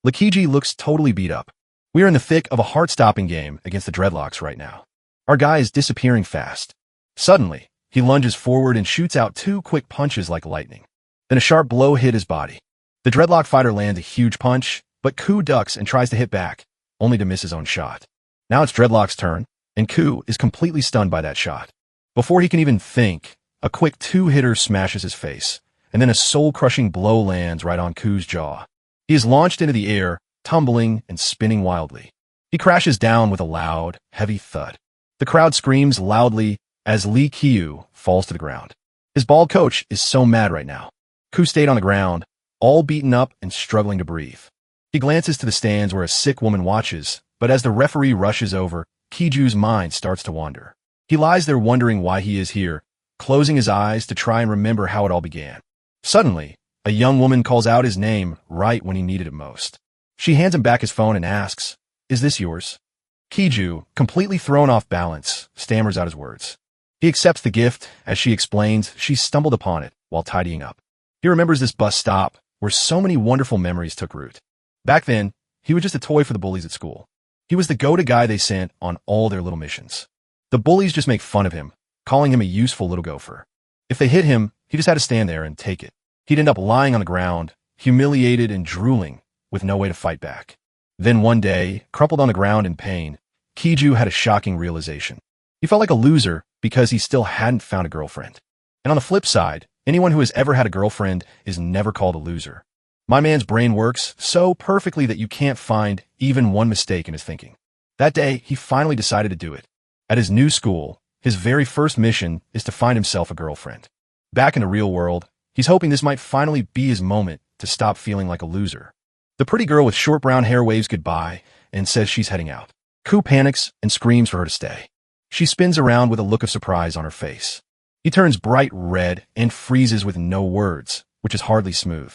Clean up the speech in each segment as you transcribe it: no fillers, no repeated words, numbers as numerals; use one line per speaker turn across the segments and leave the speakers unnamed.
Lakiji looks totally beat up. We are in the thick of a heart-stopping game against the Dreadlocks right now. Our guy is disappearing fast. Suddenly, he lunges forward and shoots out 2 quick punches like lightning. Then a sharp blow hit his body. The Dreadlock fighter lands a huge punch, but Ku ducks and tries to hit back, only to miss his own shot. Now it's Dreadlock's turn, and Ku is completely stunned by that shot. Before he can even think, a quick 2-hitter smashes his face, and then a soul-crushing blow lands right on Ku's jaw. He is launched into the air, tumbling and spinning wildly. He crashes down with a loud, heavy thud. The crowd screams loudly as Lee Kyu falls to the ground. His bald coach is so mad right now. Ku stayed on the ground, all beaten up and struggling to breathe. He glances to the stands where a sick woman watches, but as the referee rushes over, Kiju's mind starts to wander. He lies there wondering why he is here, closing his eyes to try and remember how it all began. Suddenly, a young woman calls out his name right when he needed it most. She hands him back his phone and asks, "Is this yours?" Kiju, completely thrown off balance, stammers out his words. He accepts the gift as she explains she stumbled upon it while tidying up. He remembers this bus stop where so many wonderful memories took root. Back then, he was just a toy for the bullies at school. He was the go-to guy they sent on all their little missions. The bullies just make fun of him, calling him a useful little gopher. If they hit him, he just had to stand there and take it. He'd end up lying on the ground, humiliated and drooling, with no way to fight back. Then one day, crumpled on the ground in pain, Kiju had a shocking realization. He felt like a loser because he still hadn't found a girlfriend. And on the flip side, anyone who has ever had a girlfriend is never called a loser. My man's brain works so perfectly that you can't find even one mistake in his thinking. That day, he finally decided to do it. At his new school, his very first mission is to find himself a girlfriend. Back in the real world, he's hoping this might finally be his moment to stop feeling like a loser. The pretty girl with short brown hair waves goodbye and says she's heading out. Ku panics and screams for her to stay. She spins around with a look of surprise on her face. He turns bright red and freezes with no words, which is hardly smooth.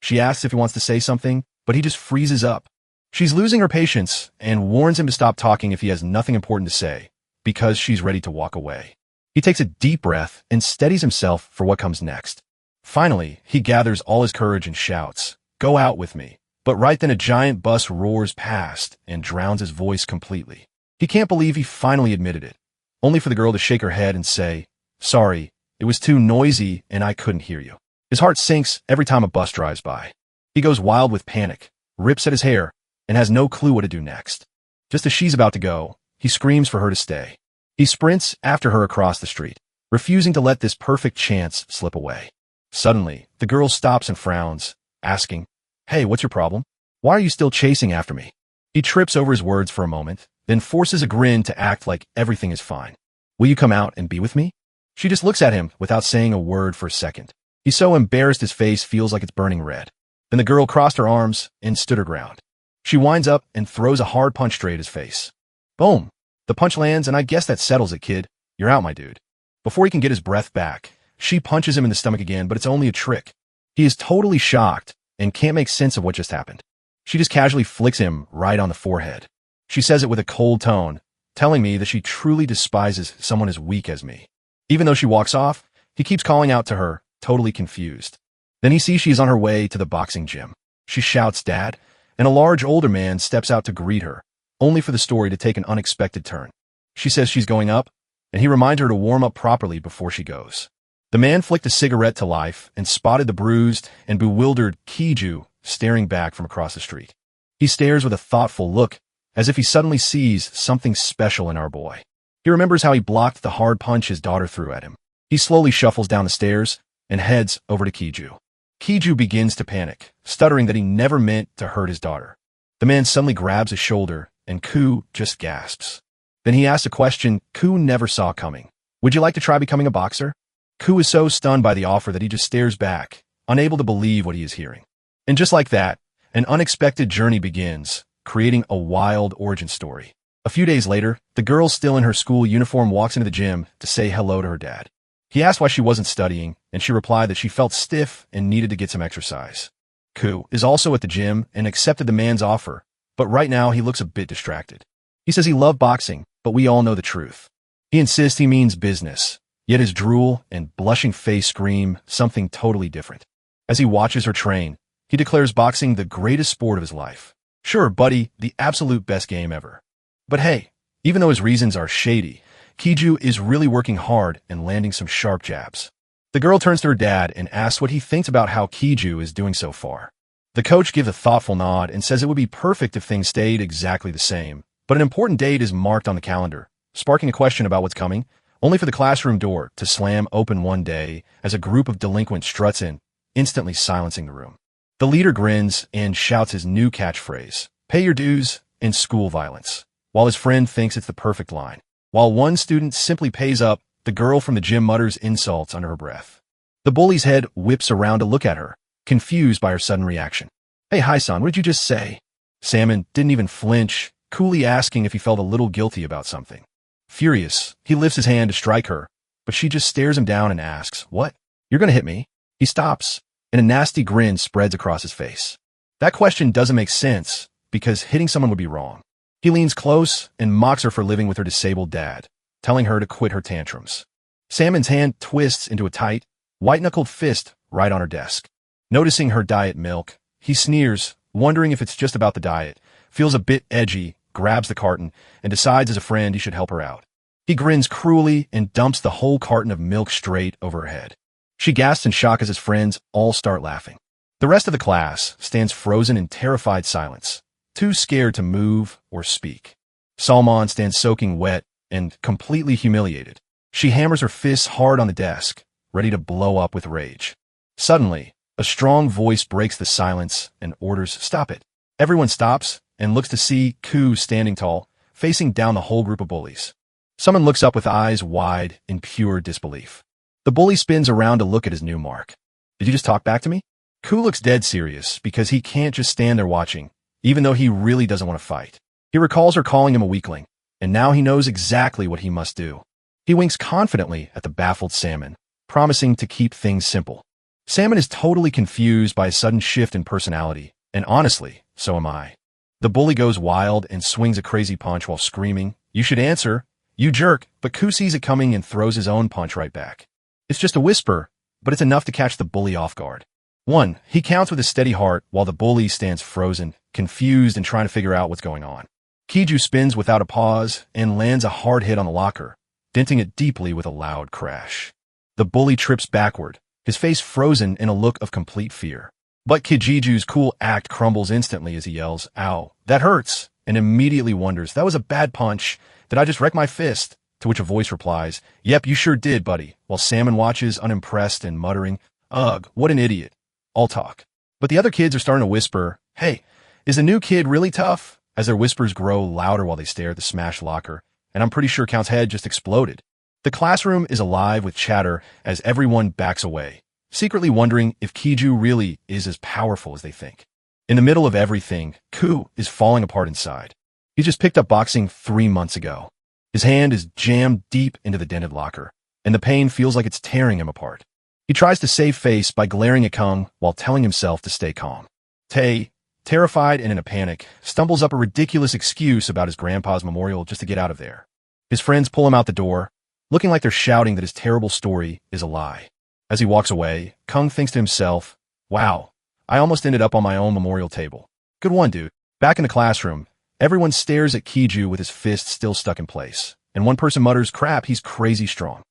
She asks if he wants to say something, but he just freezes up. She's losing her patience and warns him to stop talking if he has nothing important to say, because she's ready to walk away. He takes a deep breath and steadies himself for what comes next. Finally, he gathers all his courage and shouts, "Go out with me." But right then a giant bus roars past and drowns his voice completely. He can't believe he finally admitted it, only for the girl to shake her head and say, "Sorry, it was too noisy and I couldn't hear you." His heart sinks every time a bus drives by. He goes wild with panic, rips at his hair, and has no clue what to do next. Just as she's about to go, he screams for her to stay. He sprints after her across the street, refusing to let this perfect chance slip away. Suddenly, the girl stops and frowns, asking, "Hey, what's your problem? Why are you still chasing after me?" He trips over his words for a moment, then forces a grin to act like everything is fine. "Will you come out and be with me?" She just looks at him without saying a word for a second. He's so embarrassed his face feels like it's burning red. Then the girl crossed her arms and stood her ground. She winds up and throws a hard punch straight at his face. Boom! The punch lands, and I guess that settles it, kid. You're out, my dude. Before he can get his breath back, she punches him in the stomach again, but it's only a trick. He is totally shocked and can't make sense of what just happened. She just casually flicks him right on the forehead. She says it with a cold tone, telling me that she truly despises someone as weak as me. Even though she walks off, he keeps calling out to her, totally confused. Then he sees she is on her way to the boxing gym. She shouts, "Dad," and a large older man steps out to greet her, only for the story to take an unexpected turn. She says she's going up, and he reminds her to warm up properly before she goes. The man flicked a cigarette to life and spotted the bruised and bewildered Kiju staring back from across the street. He stares with a thoughtful look, as if he suddenly sees something special in our boy. He remembers how he blocked the hard punch his daughter threw at him. He slowly shuffles down the stairs and heads over to Kiju. Kiju begins to panic, stuttering that he never meant to hurt his daughter. The man suddenly grabs his shoulder, and Ku just gasps. Then he asks a question Ku never saw coming. "Would you like to try becoming a boxer?" Ku is so stunned by the offer that he just stares back, unable to believe what he is hearing. And just like that, an unexpected journey begins, creating a wild origin story. A few days later, the girl still in her school uniform walks into the gym to say hello to her dad. He asked why she wasn't studying, and she replied that she felt stiff and needed to get some exercise. Ku is also at the gym and accepted the man's offer, but right now he looks a bit distracted. He says he loved boxing, but we all know the truth. He insists he means business, yet his drool and blushing face scream something totally different. As he watches her train, He declares boxing the greatest sport of his life. Sure, buddy, the absolute best game ever. But hey, even though his reasons are shady, Kiju is really working hard and landing some sharp jabs. The girl turns to her dad and asks what he thinks about how Kiju is doing so far. The coach gives a thoughtful nod and says it would be perfect if things stayed exactly the same, but an important date is marked on the calendar, sparking a question about what's coming, only for the classroom door to slam open one day as a group of delinquents struts in, instantly silencing the room. The leader grins and shouts his new catchphrase, "Pay your dues," in school violence, while his friend thinks it's the perfect line. While one student simply pays up, the girl from the gym mutters insults under her breath. The bully's head whips around to look at her, confused by her sudden reaction. "Hey, hi, son, what did you just say?" Salmon didn't even flinch, coolly asking if he felt a little guilty about something. Furious, he lifts his hand to strike her, but she just stares him down and asks, "What? You're gonna hit me?" He stops, and a nasty grin spreads across his face. That question doesn't make sense, because hitting someone would be wrong. He leans close and mocks her for living with her disabled dad, telling her to quit her tantrums. Salmon's hand twists into a tight, white-knuckled fist right on her desk. Noticing her diet milk, he sneers, wondering if it's just about the diet, feels a bit edgy, grabs the carton, and decides as a friend he should help her out. He grins cruelly and dumps the whole carton of milk straight over her head. She gasps in shock as his friends all start laughing. The rest of the class stands frozen in terrified silence, too scared to move or speak. Salmon stands soaking wet and completely humiliated. She hammers her fists hard on the desk, ready to blow up with rage. Suddenly, a strong voice breaks the silence and orders, "Stop it." Everyone stops and looks to see Ku standing tall, facing down the whole group of bullies. Someone looks up with eyes wide in pure disbelief. The bully spins around to look at his new mark. "Did you just talk back to me?" Ku looks dead serious because he can't just stand there watching, even though he really doesn't want to fight. He recalls her calling him a weakling, and now he knows exactly what he must do. He winks confidently at the baffled Salmon, promising to keep things simple. Salmon is totally confused by a sudden shift in personality, and honestly, so am I. The bully goes wild and swings a crazy punch while screaming, "You should answer, you jerk," but Ku sees it coming and throws his own punch right back. It's just a whisper, but it's enough to catch the bully off guard. 1. He counts with a steady heart while the bully stands frozen, confused and trying to figure out what's going on. Kiju spins without a pause and lands a hard hit on the locker, denting it deeply with a loud crash. The bully trips backward, his face frozen in a look of complete fear. But Kijiju's cool act crumbles instantly as he yells, "Ow, that hurts," and immediately wonders, "That was a bad punch. Did I just wreck my fist?" To which a voice replies, "Yep, you sure did, buddy," while Salmon watches unimpressed and muttering, "Ugh, what an idiot." All talk. But the other kids are starting to whisper, "Hey, is the new kid really tough?" As their whispers grow louder while they stare at the smashed locker, and I'm pretty sure Count's head just exploded. The classroom is alive with chatter as everyone backs away, secretly wondering if Kiju really is as powerful as they think. In the middle of everything, Ku is falling apart inside. He just picked up boxing 3 months ago. His hand is jammed deep into the dented locker, and the pain feels like it's tearing him apart. He tries to save face by glaring at Kung while telling himself to stay calm. Tae, terrified and in a panic, stumbles up a ridiculous excuse about his grandpa's memorial just to get out of there. His friends pull him out the door, looking like they're shouting that his terrible story is a lie. As he walks away, Kung thinks to himself, "Wow, I almost ended up on my own memorial table. Good one, dude." Back in the classroom, everyone stares at Kiju with his fist still stuck in place, and one person mutters, "Crap, he's crazy strong."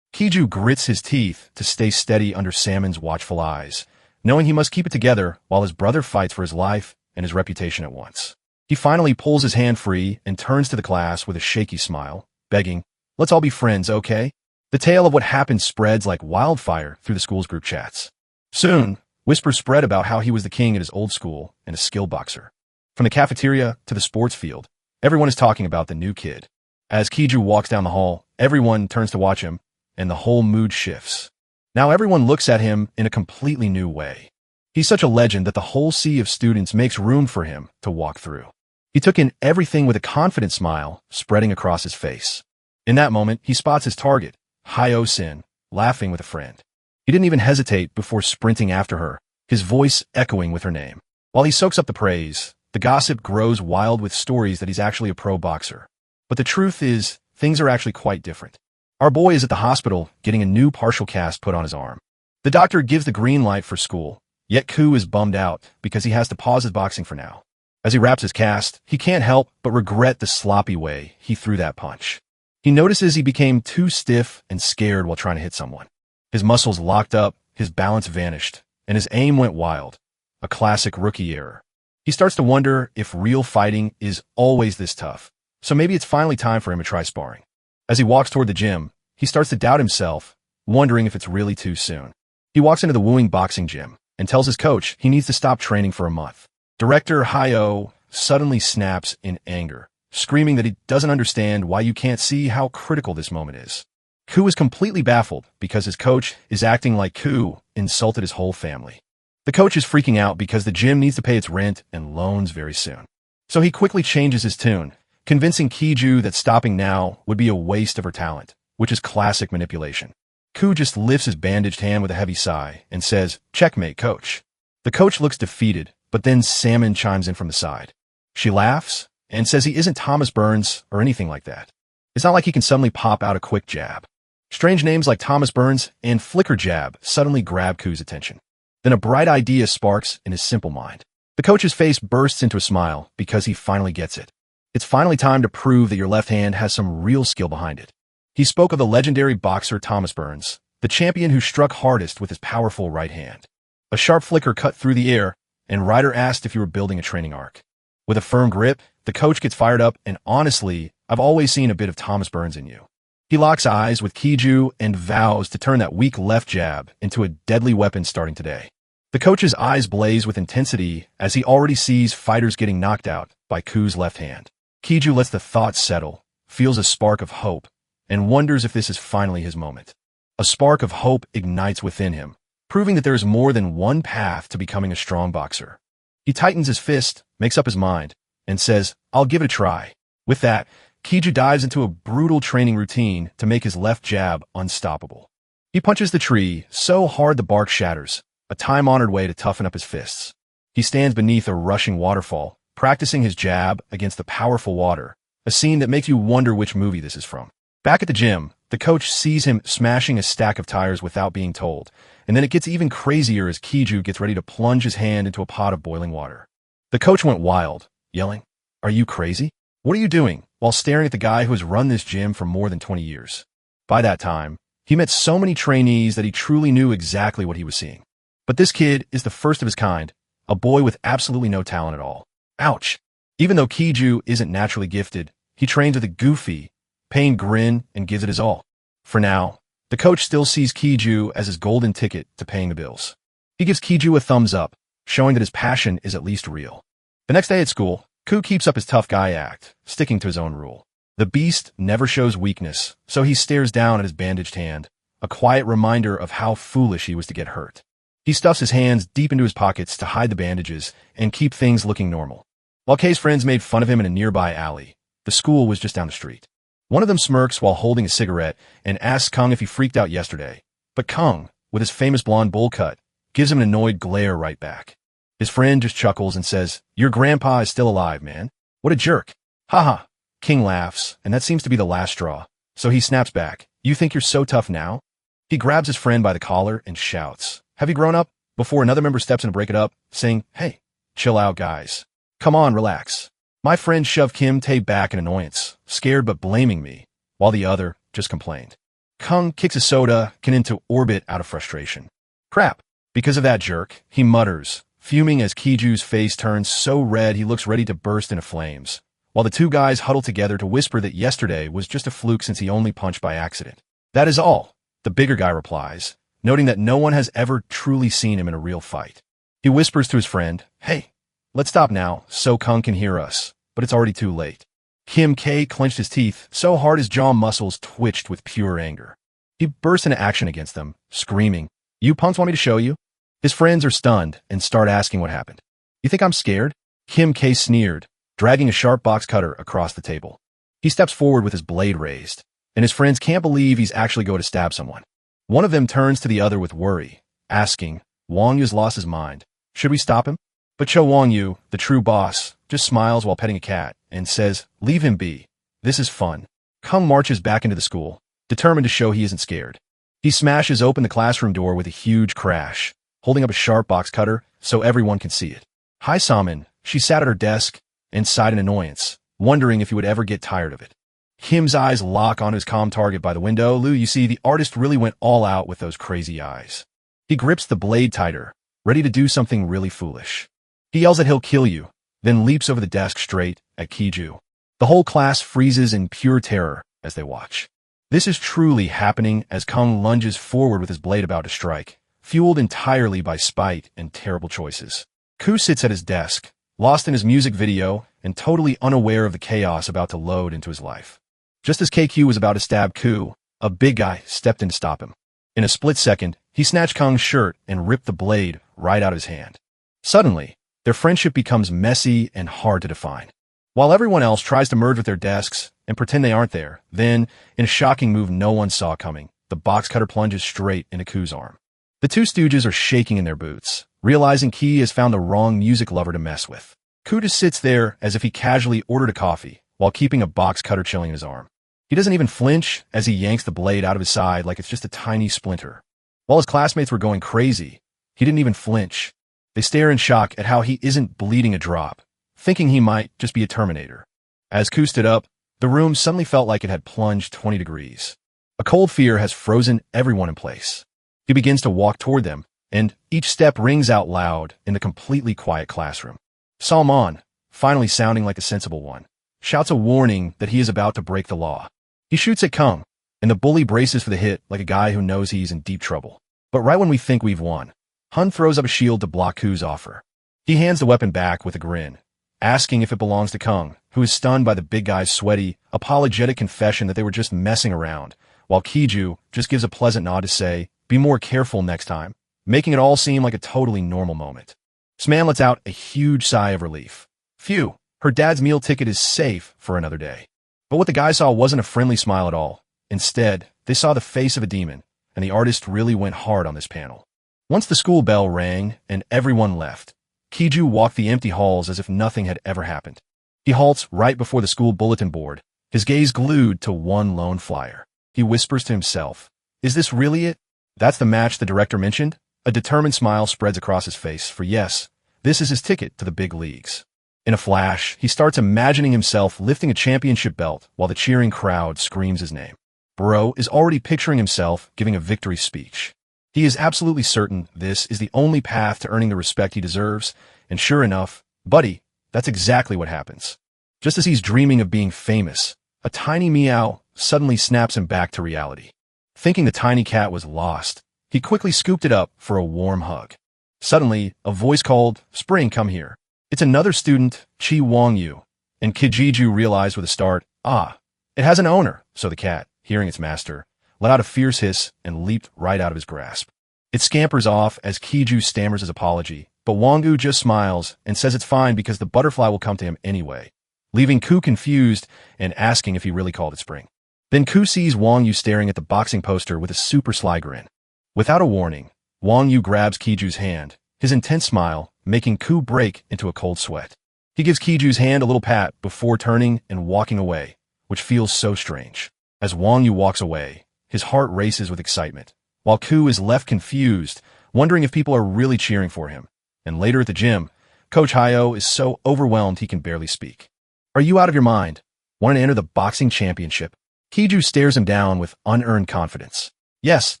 Kiju grits his teeth to stay steady under Salmon's watchful eyes, knowing he must keep it together while his brother fights for his life and his reputation at once. He finally pulls his hand free and turns to the class with a shaky smile, begging, "Let's all be friends, okay?" The tale of what happened spreads like wildfire through the school's group chats. Soon, whispers spread about how he was the king at his old school and a skilled boxer. From the cafeteria to the sports field, everyone is talking about the new kid. As Kiju walks down the hall, everyone turns to watch him, and the whole mood shifts. Now everyone looks at him in a completely new way. He's such a legend that the whole sea of students makes room for him to walk through. He took in everything with a confident smile spreading across his face. In that moment, he spots his target, Hyo-sin, laughing with a friend. He didn't even hesitate before sprinting after her, his voice echoing with her name. While he soaks up the praise, the gossip grows wild with stories that he's actually a pro boxer. But the truth is, things are actually quite different. Our boy is at the hospital getting a new partial cast put on his arm. The doctor gives the green light for school, Yet Ku is bummed out because he has to pause his boxing for now. As he wraps his cast, he can't help but regret the sloppy way he threw that punch. He notices he became too stiff and scared while trying to hit someone. His muscles locked up, his balance vanished, and his aim went wild. A classic rookie error. He starts to wonder if real fighting is always this tough, so maybe it's finally time for him to try sparring. As he walks toward the gym, he starts to doubt himself, wondering if it's really too soon. He walks into the Wooing boxing gym and tells his coach he needs to stop training for a month. Director Hyo suddenly snaps in anger, screaming that he doesn't understand why you can't see how critical this moment is. Ku is completely baffled because his coach is acting like Ku insulted his whole family. The coach is freaking out because the gym needs to pay its rent and loans very soon. So he quickly changes his tune, convincing Kiju that stopping now would be a waste of her talent, which is classic manipulation. Ku just lifts his bandaged hand with a heavy sigh and says, "Checkmate, coach." The coach looks defeated, but then Salmon chimes in from the side. She laughs and says he isn't Thomas Burns or anything like that. It's not like he can suddenly pop out a quick jab. Strange names like Thomas Burns and Flicker Jab suddenly grab Ku's attention. Then a bright idea sparks in his simple mind. The coach's face bursts into a smile because he finally gets it. It's finally time to prove that your left hand has some real skill behind it. He spoke of the legendary boxer Thomas Burns, the champion who struck hardest with his powerful right hand. A sharp flicker cut through the air, and Ryder asked if you were building a training arc. With a firm grip, the coach gets fired up, and honestly, I've always seen a bit of Thomas Burns in you. He locks eyes with Kiju and vows to turn that weak left jab into a deadly weapon starting today. The coach's eyes blaze with intensity as he already sees fighters getting knocked out by Ku's left hand. Kiju lets the thoughts settle, feels a spark of hope, and wonders if this is finally his moment. A spark of hope ignites within him, proving that there is more than one path to becoming a strong boxer. He tightens his fist, makes up his mind, and says, "I'll give it a try." With that, Kiju dives into a brutal training routine to make his left jab unstoppable. He punches the tree so hard the bark shatters, a time-honored way to toughen up his fists. He stands beneath a rushing waterfall, practicing his jab against the powerful water, a scene that makes you wonder which movie this is from. Back at the gym, the coach sees him smashing a stack of tires without being told, and then it gets even crazier as Kiju gets ready to plunge his hand into a pot of boiling water. The coach went wild, yelling, "Are you crazy? What are you doing?" while staring at the guy who has run this gym for more than 20 years. By that time, he met so many trainees that he truly knew exactly what he was seeing. But this kid is the first of his kind, a boy with absolutely no talent at all. Ouch! Even though Kiju isn't naturally gifted, he trains with a goofy, pained grin and gives it his all. For now, the coach still sees Kiju as his golden ticket to paying the bills. He gives Kiju a thumbs up, showing that his passion is at least real. The next day at school, Ku keeps up his tough guy act, sticking to his own rule. The beast never shows weakness, so he stares down at his bandaged hand, a quiet reminder of how foolish he was to get hurt. He stuffs his hands deep into his pockets to hide the bandages and keep things looking normal. While K's friends made fun of him in a nearby alley, the school was just down the street. One of them smirks while holding a cigarette and asks Kung if he freaked out yesterday, but Kung, with his famous blonde bowl cut, gives him an annoyed glare right back. His friend just chuckles and says, "Your grandpa is still alive, man. What a jerk." Haha. King laughs, and that seems to be the last straw. So he snaps back, "You think you're so tough now?" He grabs his friend by the collar and shouts, "Have you grown up?" before another member steps in to break it up, saying, "Hey, chill out, guys. Come on, relax." My friend shoved Kim Tae back in annoyance, scared but blaming me, while the other just complained. Kung kicks his soda can into orbit out of frustration. "Crap. Because of that jerk," he mutters, fuming as Kiju's face turns so red he looks ready to burst into flames, while the two guys huddle together to whisper that yesterday was just a fluke since he only punched by accident. "That is all," the bigger guy replies, noting that no one has ever truly seen him in a real fight. He whispers to his friend, "Hey, let's stop now so Kung can hear us," but it's already too late. Kim K clenched his teeth so hard his jaw muscles twitched with pure anger. He bursts into action against them, screaming, "You punks want me to show you?" His friends are stunned and start asking what happened. "You think I'm scared?" Kim K sneered, dragging a sharp box cutter across the table. He steps forward with his blade raised, and his friends can't believe he's actually going to stab someone. One of them turns to the other with worry, asking, "Wang Yu's lost his mind. Should we stop him?" But Cho Wang Yu, the true boss, just smiles while petting a cat and says, "Leave him be. This is fun." Kung marches back into the school, determined to show he isn't scared. He smashes open the classroom door with a huge crash, holding up a sharp box cutter so everyone can see it. Hi, Saman. She sat at her desk and sighed in annoyance, wondering if he would ever get tired of it. Kim's eyes lock on his calm target by the window. Lou, you see, the artist really went all out with those crazy eyes. He grips the blade tighter, ready to do something really foolish. He yells that he'll kill you, then leaps over the desk straight at Kiju. The whole class freezes in pure terror as they watch. This is truly happening as Kung lunges forward with his blade about to strike, fueled entirely by spite and terrible choices. Ku sits at his desk, lost in his music video and totally unaware of the chaos about to load into his life. Just as KQ was about to stab Ku, a big guy stepped in to stop him. In a split second, he snatched Kung's shirt and ripped the blade right out of his hand. Suddenly, their friendship becomes messy and hard to define. While everyone else tries to merge with their desks and pretend they aren't there, then, in a shocking move no one saw coming, the box cutter plunges straight into Ku's arm. The two stooges are shaking in their boots, realizing Ki has found the wrong music lover to mess with. Ku just sits there as if he casually ordered a coffee, while keeping a box cutter chilling in his arm. He doesn't even flinch as he yanks the blade out of his side like it's just a tiny splinter. While his classmates were going crazy, he didn't even flinch. They stare in shock at how he isn't bleeding a drop, thinking he might just be a Terminator. As Ku stood up, the room suddenly felt like it had plunged 20 degrees. A cold fear has frozen everyone in place. He begins to walk toward them, and each step rings out loud in the completely quiet classroom. Salman, finally sounding like a sensible one, shouts a warning that he is about to break the law. He shoots at Kung, and the bully braces for the hit like a guy who knows he's in deep trouble. But right when we think we've won, Hun throws up a shield to block Ku's offer. He hands the weapon back with a grin, asking if it belongs to Kung, who is stunned by the big guy's sweaty, apologetic confession that they were just messing around, while Kiju just gives a pleasant nod to say, "Be more careful next time," making it all seem like a totally normal moment. Sman lets out a huge sigh of relief. Phew, her dad's meal ticket is safe for another day. But what the guy saw wasn't a friendly smile at all. Instead, they saw the face of a demon, and the artist really went hard on this panel. Once the school bell rang and everyone left, Kiju walked the empty halls as if nothing had ever happened. He halts right before the school bulletin board, his gaze glued to one lone flyer. He whispers to himself, "Is this really it? That's the match the director mentioned?" A determined smile spreads across his face, for yes, this is his ticket to the big leagues. In a flash, he starts imagining himself lifting a championship belt while the cheering crowd screams his name. Bro is already picturing himself giving a victory speech. He is absolutely certain this is the only path to earning the respect he deserves, and sure enough, buddy, that's exactly what happens. Just as he's dreaming of being famous, a tiny meow suddenly snaps him back to reality. Thinking the tiny cat was lost, he quickly scooped it up for a warm hug. Suddenly, a voice called, "Spring, come here." It's another student, Chi Wong-yu, and Kijiju realized with a start, it has an owner, so the cat, hearing its master, let out a fierce hiss and leaped right out of his grasp. It scampers off as Kiju stammers his apology, but Wong-yu just smiles and says it's fine because the butterfly will come to him anyway, leaving Ku confused and asking if he really called it Spring. Then Ku sees Wong-yu staring at the boxing poster with a super sly grin. Without a warning, Wong-yu grabs Kiju's hand, his intense smile making Ku break into a cold sweat. He gives Kiju's hand a little pat before turning and walking away, which feels so strange. As Wong-yu walks away, his heart races with excitement, while Ku is left confused, wondering if people are really cheering for him. And later at the gym, Coach Hayo is so overwhelmed he can barely speak. "Are you out of your mind? Want to enter the boxing championship?" Kiju stares him down with unearned confidence. "Yes,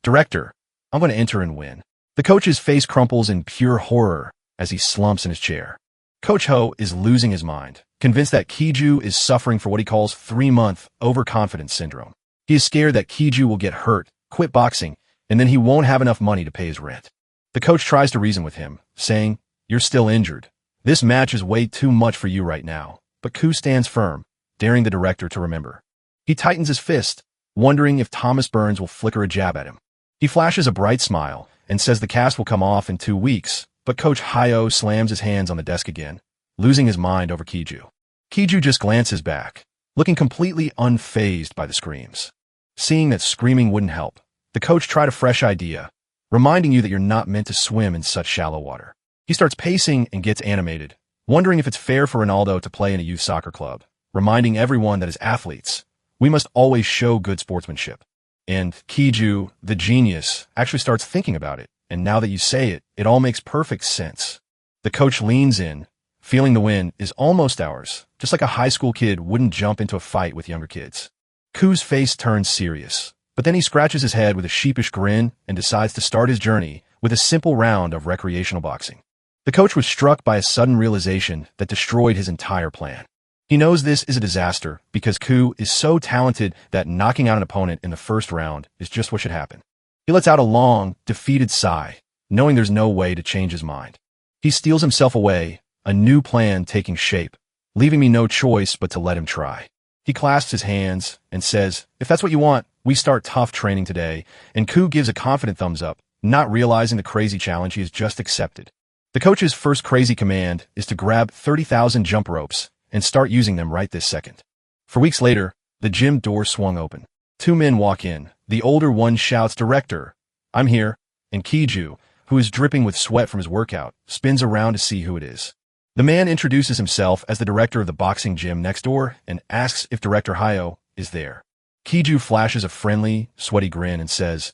director. I'm going to enter and win." The coach's face crumples in pure horror as he slumps in his chair. Coach Ho is losing his mind, convinced that Kiju is suffering for what he calls 3-month overconfidence syndrome. He is scared that Kiju will get hurt, quit boxing, and then he won't have enough money to pay his rent. The coach tries to reason with him, saying, "You're still injured. This match is way too much for you right now." But Ku stands firm, daring the director to remember. He tightens his fist, wondering if Thomas Burns will flicker a jab at him. He flashes a bright smile and says the cast will come off in 2 weeks, but Coach Hayo slams his hands on the desk again, losing his mind over Kiju. Kiju just glances back, looking completely unfazed by the screams. Seeing that screaming wouldn't help, the coach tried a fresh idea, reminding you that you're not meant to swim in such shallow water. He starts pacing and gets animated, wondering if it's fair for Ronaldo to play in a youth soccer club, reminding everyone that as athletes, we must always show good sportsmanship. And Kiju, the genius, actually starts thinking about it, and now that you say it, it all makes perfect sense. The coach leans in, feeling the win is almost ours, just like a high school kid wouldn't jump into a fight with younger kids. Ku's face turns serious, but then he scratches his head with a sheepish grin and decides to start his journey with a simple round of recreational boxing. The coach was struck by a sudden realization that destroyed his entire plan. He knows this is a disaster because Ku is so talented that knocking out an opponent in the first round is just what should happen. He lets out a long, defeated sigh, knowing there's no way to change his mind. He steals himself away, a new plan taking shape, leaving me no choice but to let him try. He clasps his hands and says, "If that's what you want, we start tough training today," and Ku gives a confident thumbs up, not realizing the crazy challenge he has just accepted. The coach's first crazy command is to grab 30,000 jump ropes and start using them right this second. For weeks later, the gym door swung open. Two men walk in. The older one shouts, "Director, I'm here," and Kiju, who is dripping with sweat from his workout, spins around to see who it is. The man introduces himself as the director of the boxing gym next door and asks if Director Hayo is there. Kiju flashes a friendly, sweaty grin and says,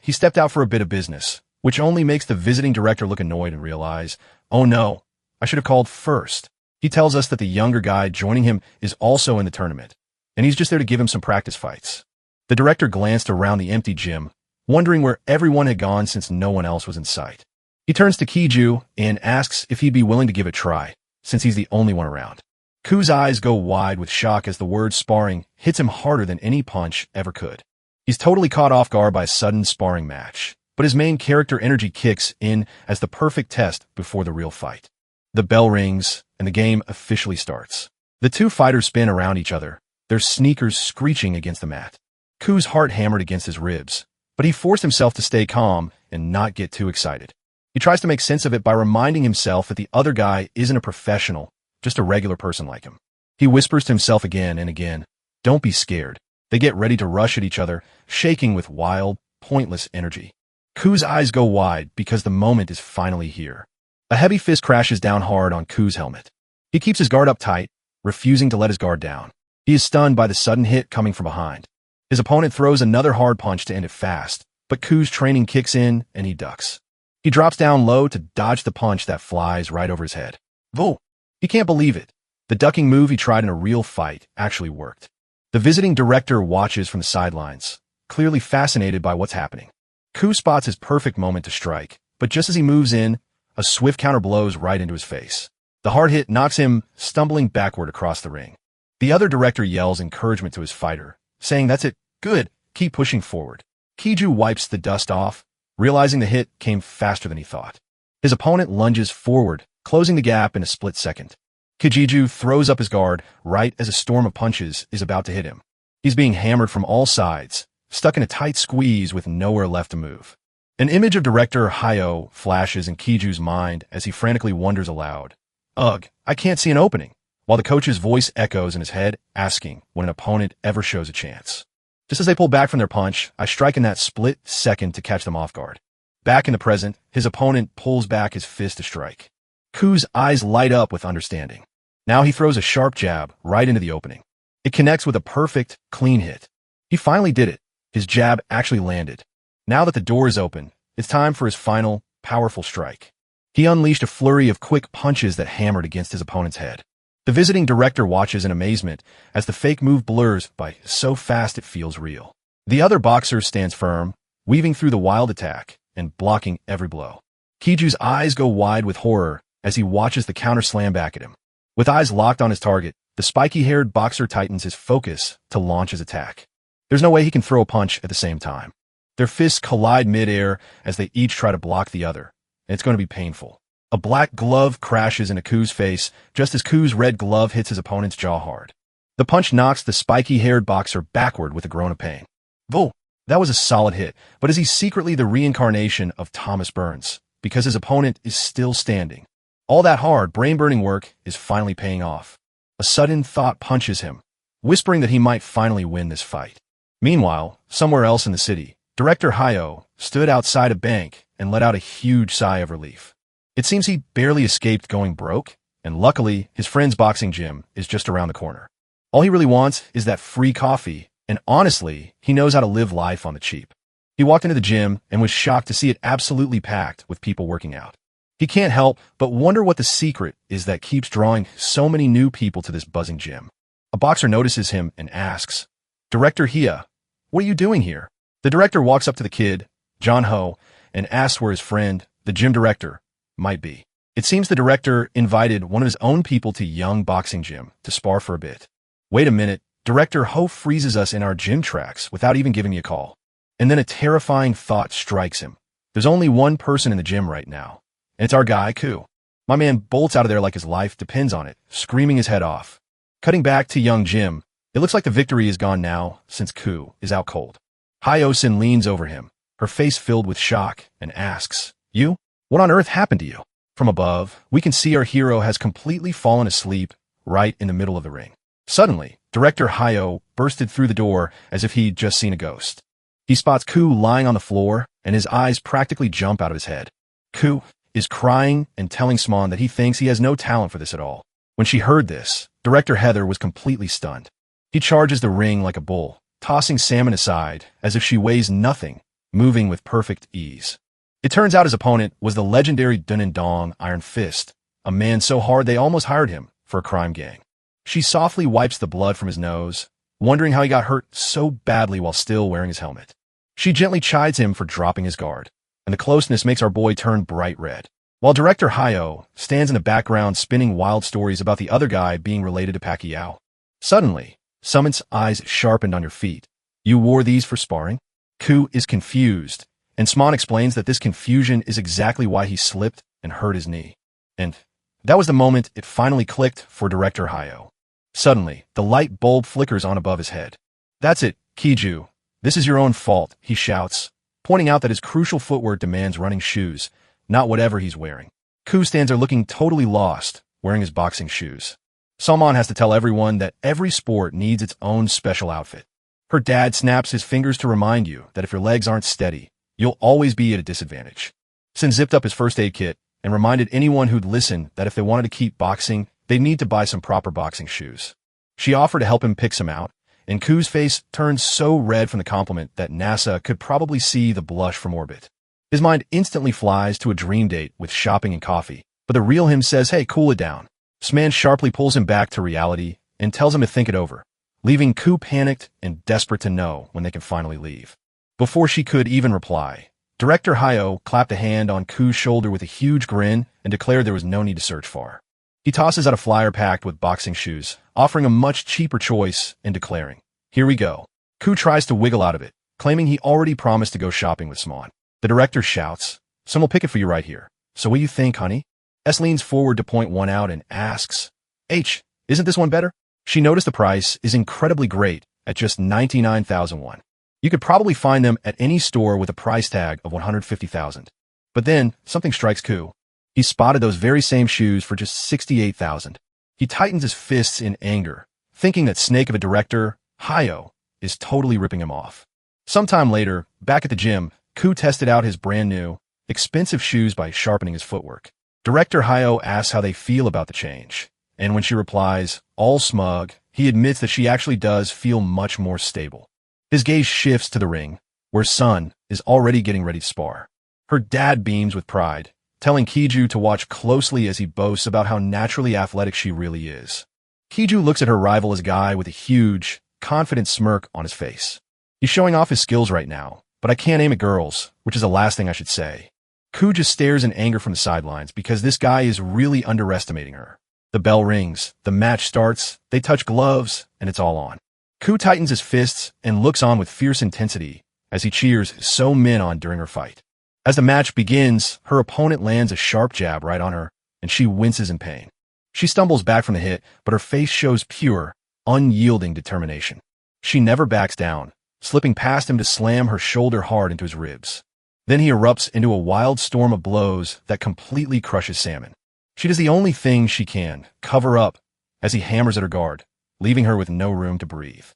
he stepped out for a bit of business, which only makes the visiting director look annoyed and realize, "Oh no, I should have called first." He tells us that the younger guy joining him is also in the tournament, and he's just there to give him some practice fights. The director glanced around the empty gym, wondering where everyone had gone since no one else was in sight. He turns to Kiju and asks if he'd be willing to give it a try, since he's the only one around. Ku's eyes go wide with shock as the word sparring hits him harder than any punch ever could. He's totally caught off guard by a sudden sparring match, but his main character energy kicks in as the perfect test before the real fight. The bell rings, and the game officially starts. The two fighters spin around each other, their sneakers screeching against the mat. Ku's heart hammered against his ribs, but he forced himself to stay calm and not get too excited. He tries to make sense of it by reminding himself that the other guy isn't a professional, just a regular person like him. He whispers to himself again and again, "Don't be scared." They get ready to rush at each other, shaking with wild, pointless energy. Ku's eyes go wide because the moment is finally here. A heavy fist crashes down hard on Ku's helmet. He keeps his guard up tight, refusing to let his guard down. He is stunned by the sudden hit coming from behind. His opponent throws another hard punch to end it fast, but Ku's training kicks in and he ducks. He drops down low to dodge the punch that flies right over his head. Whoa! He can't believe it. The ducking move he tried in a real fight actually worked. The visiting director watches from the sidelines, clearly fascinated by what's happening. Ku spots his perfect moment to strike, but just as he moves in, a swift counter blows right into his face. The hard hit knocks him stumbling backward across the ring. The other director yells encouragement to his fighter, saying, "That's it, good, keep pushing forward." Kiju wipes the dust off, realizing the hit came faster than he thought. His opponent lunges forward, closing the gap in a split second. Kijiju throws up his guard right as a storm of punches is about to hit him. He's being hammered from all sides, stuck in a tight squeeze with nowhere left to move. An image of director Hayo flashes in Kiju's mind as he frantically wonders aloud, "Ugh, I can't see an opening," while the coach's voice echoes in his head, asking when an opponent ever shows a chance. Just as they pull back from their punch, I strike in that split second to catch them off guard. Back in the present, his opponent pulls back his fist to strike. Ku's eyes light up with understanding. Now he throws a sharp jab right into the opening. It connects with a perfect, clean hit. He finally did it. His jab actually landed. Now that the door is open, it's time for his final, powerful strike. He unleashed a flurry of quick punches that hammered against his opponent's head. The visiting director watches in amazement as the fake move blurs by so fast it feels real. The other boxer stands firm, weaving through the wild attack and blocking every blow. Kiju's eyes go wide with horror as he watches the counter slam back at him. With eyes locked on his target, the spiky-haired boxer tightens his focus to launch his attack. There's no way he can throw a punch at the same time. Their fists collide mid-air as they each try to block the other, and it's going to be painful. A black glove crashes into Ku's face just as Ku's red glove hits his opponent's jaw hard. The punch knocks the spiky-haired boxer backward with a groan of pain. Whoa, that was a solid hit, but is he secretly the reincarnation of Thomas Burns? Because his opponent is still standing. All that hard, brain-burning work is finally paying off. A sudden thought punches him, whispering that he might finally win this fight. Meanwhile, somewhere else in the city, Director Hayo stood outside a bank and let out a huge sigh of relief. It seems he barely escaped going broke, and luckily, his friend's boxing gym is just around the corner. All he really wants is that free coffee, and honestly, he knows how to live life on the cheap. He walked into the gym and was shocked to see it absolutely packed with people working out. He can't help but wonder what the secret is that keeps drawing so many new people to this buzzing gym. A boxer notices him and asks, "Director Hia, what are you doing here?" The director walks up to the kid, John Ho, and asks where his friend, the gym director, might be. It seems the director invited one of his own people to Young Boxing Gym to spar for a bit. Wait a minute, Director Ho freezes us in our gym tracks without even giving me a call. And then a terrifying thought strikes him. There's only one person in the gym right now, and it's our guy, Ku. My man bolts out of there like his life depends on it, screaming his head off. Cutting back to Young Jim, it looks like the victory is gone now since Ku is out cold. Hyo-sin leans over him, her face filled with shock, and asks, "You? What on earth happened to you?" From above, we can see our hero has completely fallen asleep right in the middle of the ring. Suddenly, Director Hyo bursted through the door as if he'd just seen a ghost. He spots Ku lying on the floor, and his eyes practically jump out of his head. Ku is crying and telling Smon that he thinks he has no talent for this at all. When she heard this, Director Heather was completely stunned. He charges the ring like a bull, tossing Salmon aside as if she weighs nothing, moving with perfect ease. It turns out his opponent was the legendary Dunin Dong Iron Fist, a man so hard they almost hired him for a crime gang. She softly wipes the blood from his nose, wondering how he got hurt so badly while still wearing his helmet. She gently chides him for dropping his guard, and the closeness makes our boy turn bright red. While Director Hyo stands in the background spinning wild stories about the other guy being related to Pacquiao. Suddenly, Summon's eyes sharpened on your feet. "You wore these for sparring?" Ku is confused, and Smon explains that this confusion is exactly why he slipped and hurt his knee. And that was the moment it finally clicked for Director Hyo. Suddenly, the light bulb flickers on above his head. "That's it, Kiju. This is your own fault," he shouts, pointing out that his crucial footwear demands running shoes, not whatever he's wearing. Ku stands there looking totally lost, wearing his boxing shoes. Salmon has to tell everyone that every sport needs its own special outfit. Her dad snaps his fingers to remind you that if your legs aren't steady, you'll always be at a disadvantage. Sin zipped up his first aid kit and reminded anyone who'd listen that if they wanted to keep boxing, they'd need to buy some proper boxing shoes. She offered to help him pick some out, and Ku's face turned so red from the compliment that NASA could probably see the blush from orbit. His mind instantly flies to a dream date with shopping and coffee, but the real him says, "Hey, cool it down." Sman sharply pulls him back to reality and tells him to think it over, leaving Ku panicked and desperate to know when they can finally leave. Before she could even reply, Director Hyo clapped a hand on Ku's shoulder with a huge grin and declared there was no need to search far. He tosses out a flyer packed with boxing shoes, offering a much cheaper choice and declaring, "Here we go." Ku tries to wiggle out of it, claiming he already promised to go shopping with Smon. The director shouts, "Some will pick it for you right here. So what do you think, honey?" S leans forward to point one out and asks, "H, isn't this one better?" She noticed the price is incredibly great at just 99,000 won. You could probably find them at any store with a price tag of 150,000. But then, something strikes Ku. He spotted those very same shoes for just 68,000. He tightens his fists in anger, thinking that snake of a director, Hyo, is totally ripping him off. Sometime later, back at the gym, Ku tested out his brand new, expensive shoes by sharpening his footwork. Director Hyo asks how they feel about the change, and when she replies, all smug, he admits that she actually does feel much more stable. His gaze shifts to the ring, where Sun is already getting ready to spar. Her dad beams with pride, telling Kiju to watch closely as he boasts about how naturally athletic she really is. Kiju looks at her rival as a guy with a huge, confident smirk on his face. He's showing off his skills right now, but I can't aim at girls, which is the last thing I should say. Ku just stares in anger from the sidelines because this guy is really underestimating her. The bell rings, the match starts, they touch gloves, and it's all on. Ku tightens his fists and looks on with fierce intensity as he cheers So Min on during her fight. As the match begins, her opponent lands a sharp jab right on her, and she winces in pain. She stumbles back from the hit, but her face shows pure, unyielding determination. She never backs down, slipping past him to slam her shoulder hard into his ribs. Then he erupts into a wild storm of blows that completely crushes Salmon. She does the only thing she can, cover up, as he hammers at her guard, leaving her with no room to breathe.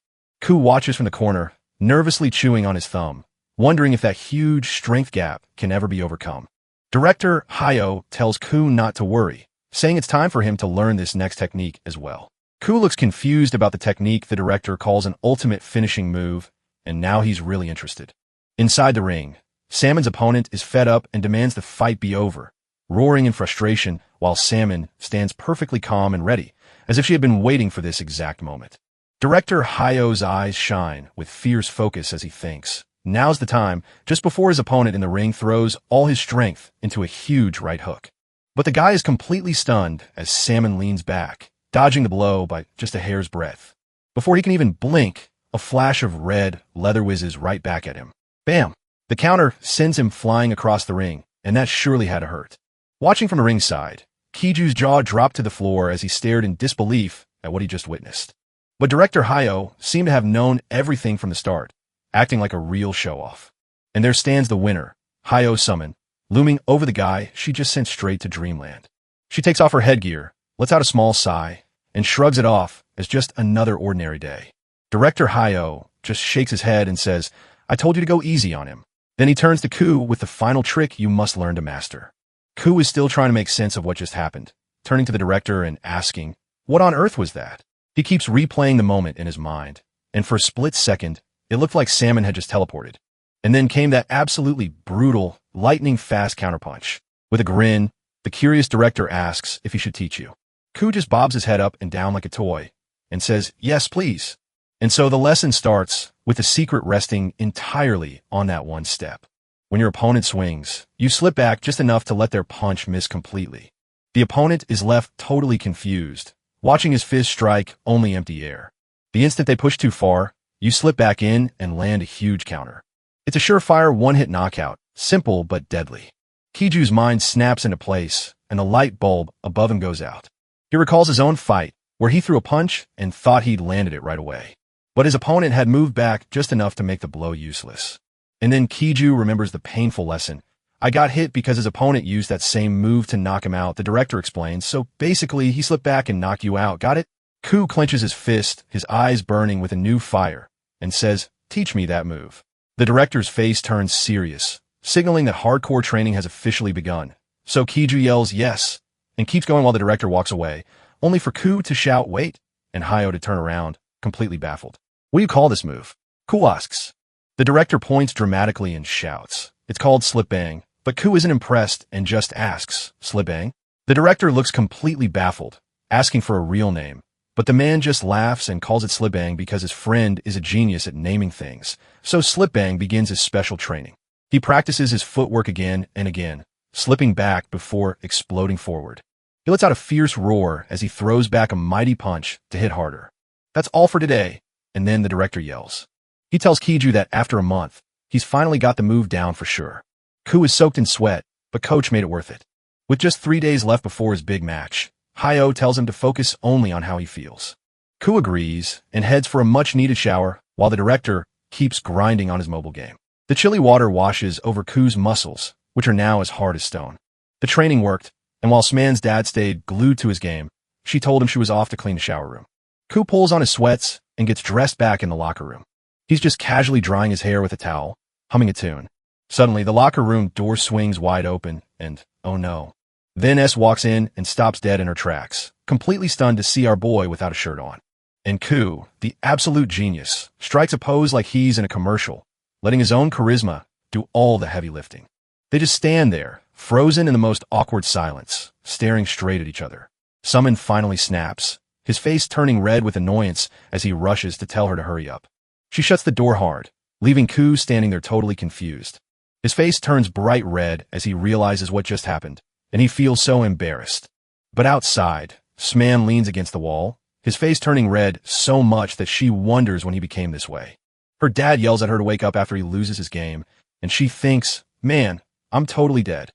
Ku watches from the corner, nervously chewing on his thumb, wondering if that huge strength gap can ever be overcome. Director Hyo tells Ku not to worry, saying it's time for him to learn this next technique as well. Ku looks confused about the technique the director calls an ultimate finishing move, and now he's really interested. Inside the ring, Salmon's opponent is fed up and demands the fight be over, roaring in frustration while Salmon stands perfectly calm and ready, as if she had been waiting for this exact moment. Director Hayo's eyes shine with fierce focus as he thinks. Now's the time, just before his opponent in the ring throws all his strength into a huge right hook. But the guy is completely stunned as Salmon leans back, dodging the blow by just a hair's breadth. Before he can even blink, a flash of red leather whizzes right back at him. Bam! The counter sends him flying across the ring, and that surely had to hurt. Watching from the ringside, Kiju's jaw dropped to the floor as he stared in disbelief at what he just witnessed. But Director Hayo seemed to have known everything from the start, acting like a real show-off. And there stands the winner, Hayo Summon, looming over the guy she just sent straight to dreamland. She takes off her headgear, lets out a small sigh, and shrugs it off as just another ordinary day. Director Hayo just shakes his head and says, "I told you to go easy on him." Then he turns to Ku with the final trick you must learn to master. Ku is still trying to make sense of what just happened, turning to the director and asking, "What on earth was that?" He keeps replaying the moment in his mind, and for a split second, it looked like Salmon had just teleported. And then came that absolutely brutal, lightning-fast counterpunch. With a grin, the curious director asks if he should teach you. Ku just bobs his head up and down like a toy, and says, "Yes, please." And so the lesson starts with the secret resting entirely on that one step. When your opponent swings, you slip back just enough to let their punch miss completely. The opponent is left totally confused, watching his fist strike only empty air. The instant they push too far, you slip back in and land a huge counter. It's a surefire one-hit knockout, simple but deadly. Kiju's mind snaps into place, and the light bulb above him goes out. He recalls his own fight, where he threw a punch and thought he'd landed it right away. But his opponent had moved back just enough to make the blow useless. And then Kiju remembers the painful lesson. "I got hit because his opponent used that same move to knock him out," the director explains, "so basically he slipped back and knocked you out, got it?" Ku clenches his fist, his eyes burning with a new fire, and says, "Teach me that move." The director's face turns serious, signaling that hardcore training has officially begun. So Kiju yells yes, and keeps going while the director walks away, only for Ku to shout wait, and Hayo to turn around, completely baffled. "What do you call this move?" Ku asks. The director points dramatically and shouts. It's called slip bang, but Ku isn't impressed and just asks, "Slip bang?" The director looks completely baffled, asking for a real name, but the man just laughs and calls it slip bang because his friend is a genius at naming things. So slip bang begins his special training. He practices his footwork again and again, slipping back before exploding forward. He lets out a fierce roar as he throws back a mighty punch to hit harder. That's all for today, and then the director yells. He tells Kiju that after a month, he's finally got the move down for sure. Ku is soaked in sweat, but coach made it worth it. With just 3 days left before his big match, Hayo tells him to focus only on how he feels. Ku agrees and heads for a much-needed shower while the director keeps grinding on his mobile game. The chilly water washes over Ku's muscles, which are now as hard as stone. The training worked, and while Sman's dad stayed glued to his game, she told him she was off to clean the shower room. Ku pulls on his sweats and gets dressed back in the locker room. He's just casually drying his hair with a towel, humming a tune. Suddenly, the locker room door swings wide open, and oh no. Then S walks in and stops dead in her tracks, completely stunned to see our boy without a shirt on. And Ku, the absolute genius, strikes a pose like he's in a commercial, letting his own charisma do all the heavy lifting. They just stand there, frozen in the most awkward silence, staring straight at each other. Summon finally snaps, his face turning red with annoyance as he rushes to tell her to hurry up. She shuts the door hard, leaving Ku standing there totally confused. His face turns bright red as he realizes what just happened, and he feels so embarrassed. But outside, Sman leans against the wall, his face turning red so much that she wonders when he became this way. Her dad yells at her to wake up after he loses his game, and she thinks, "Man, I'm totally dead."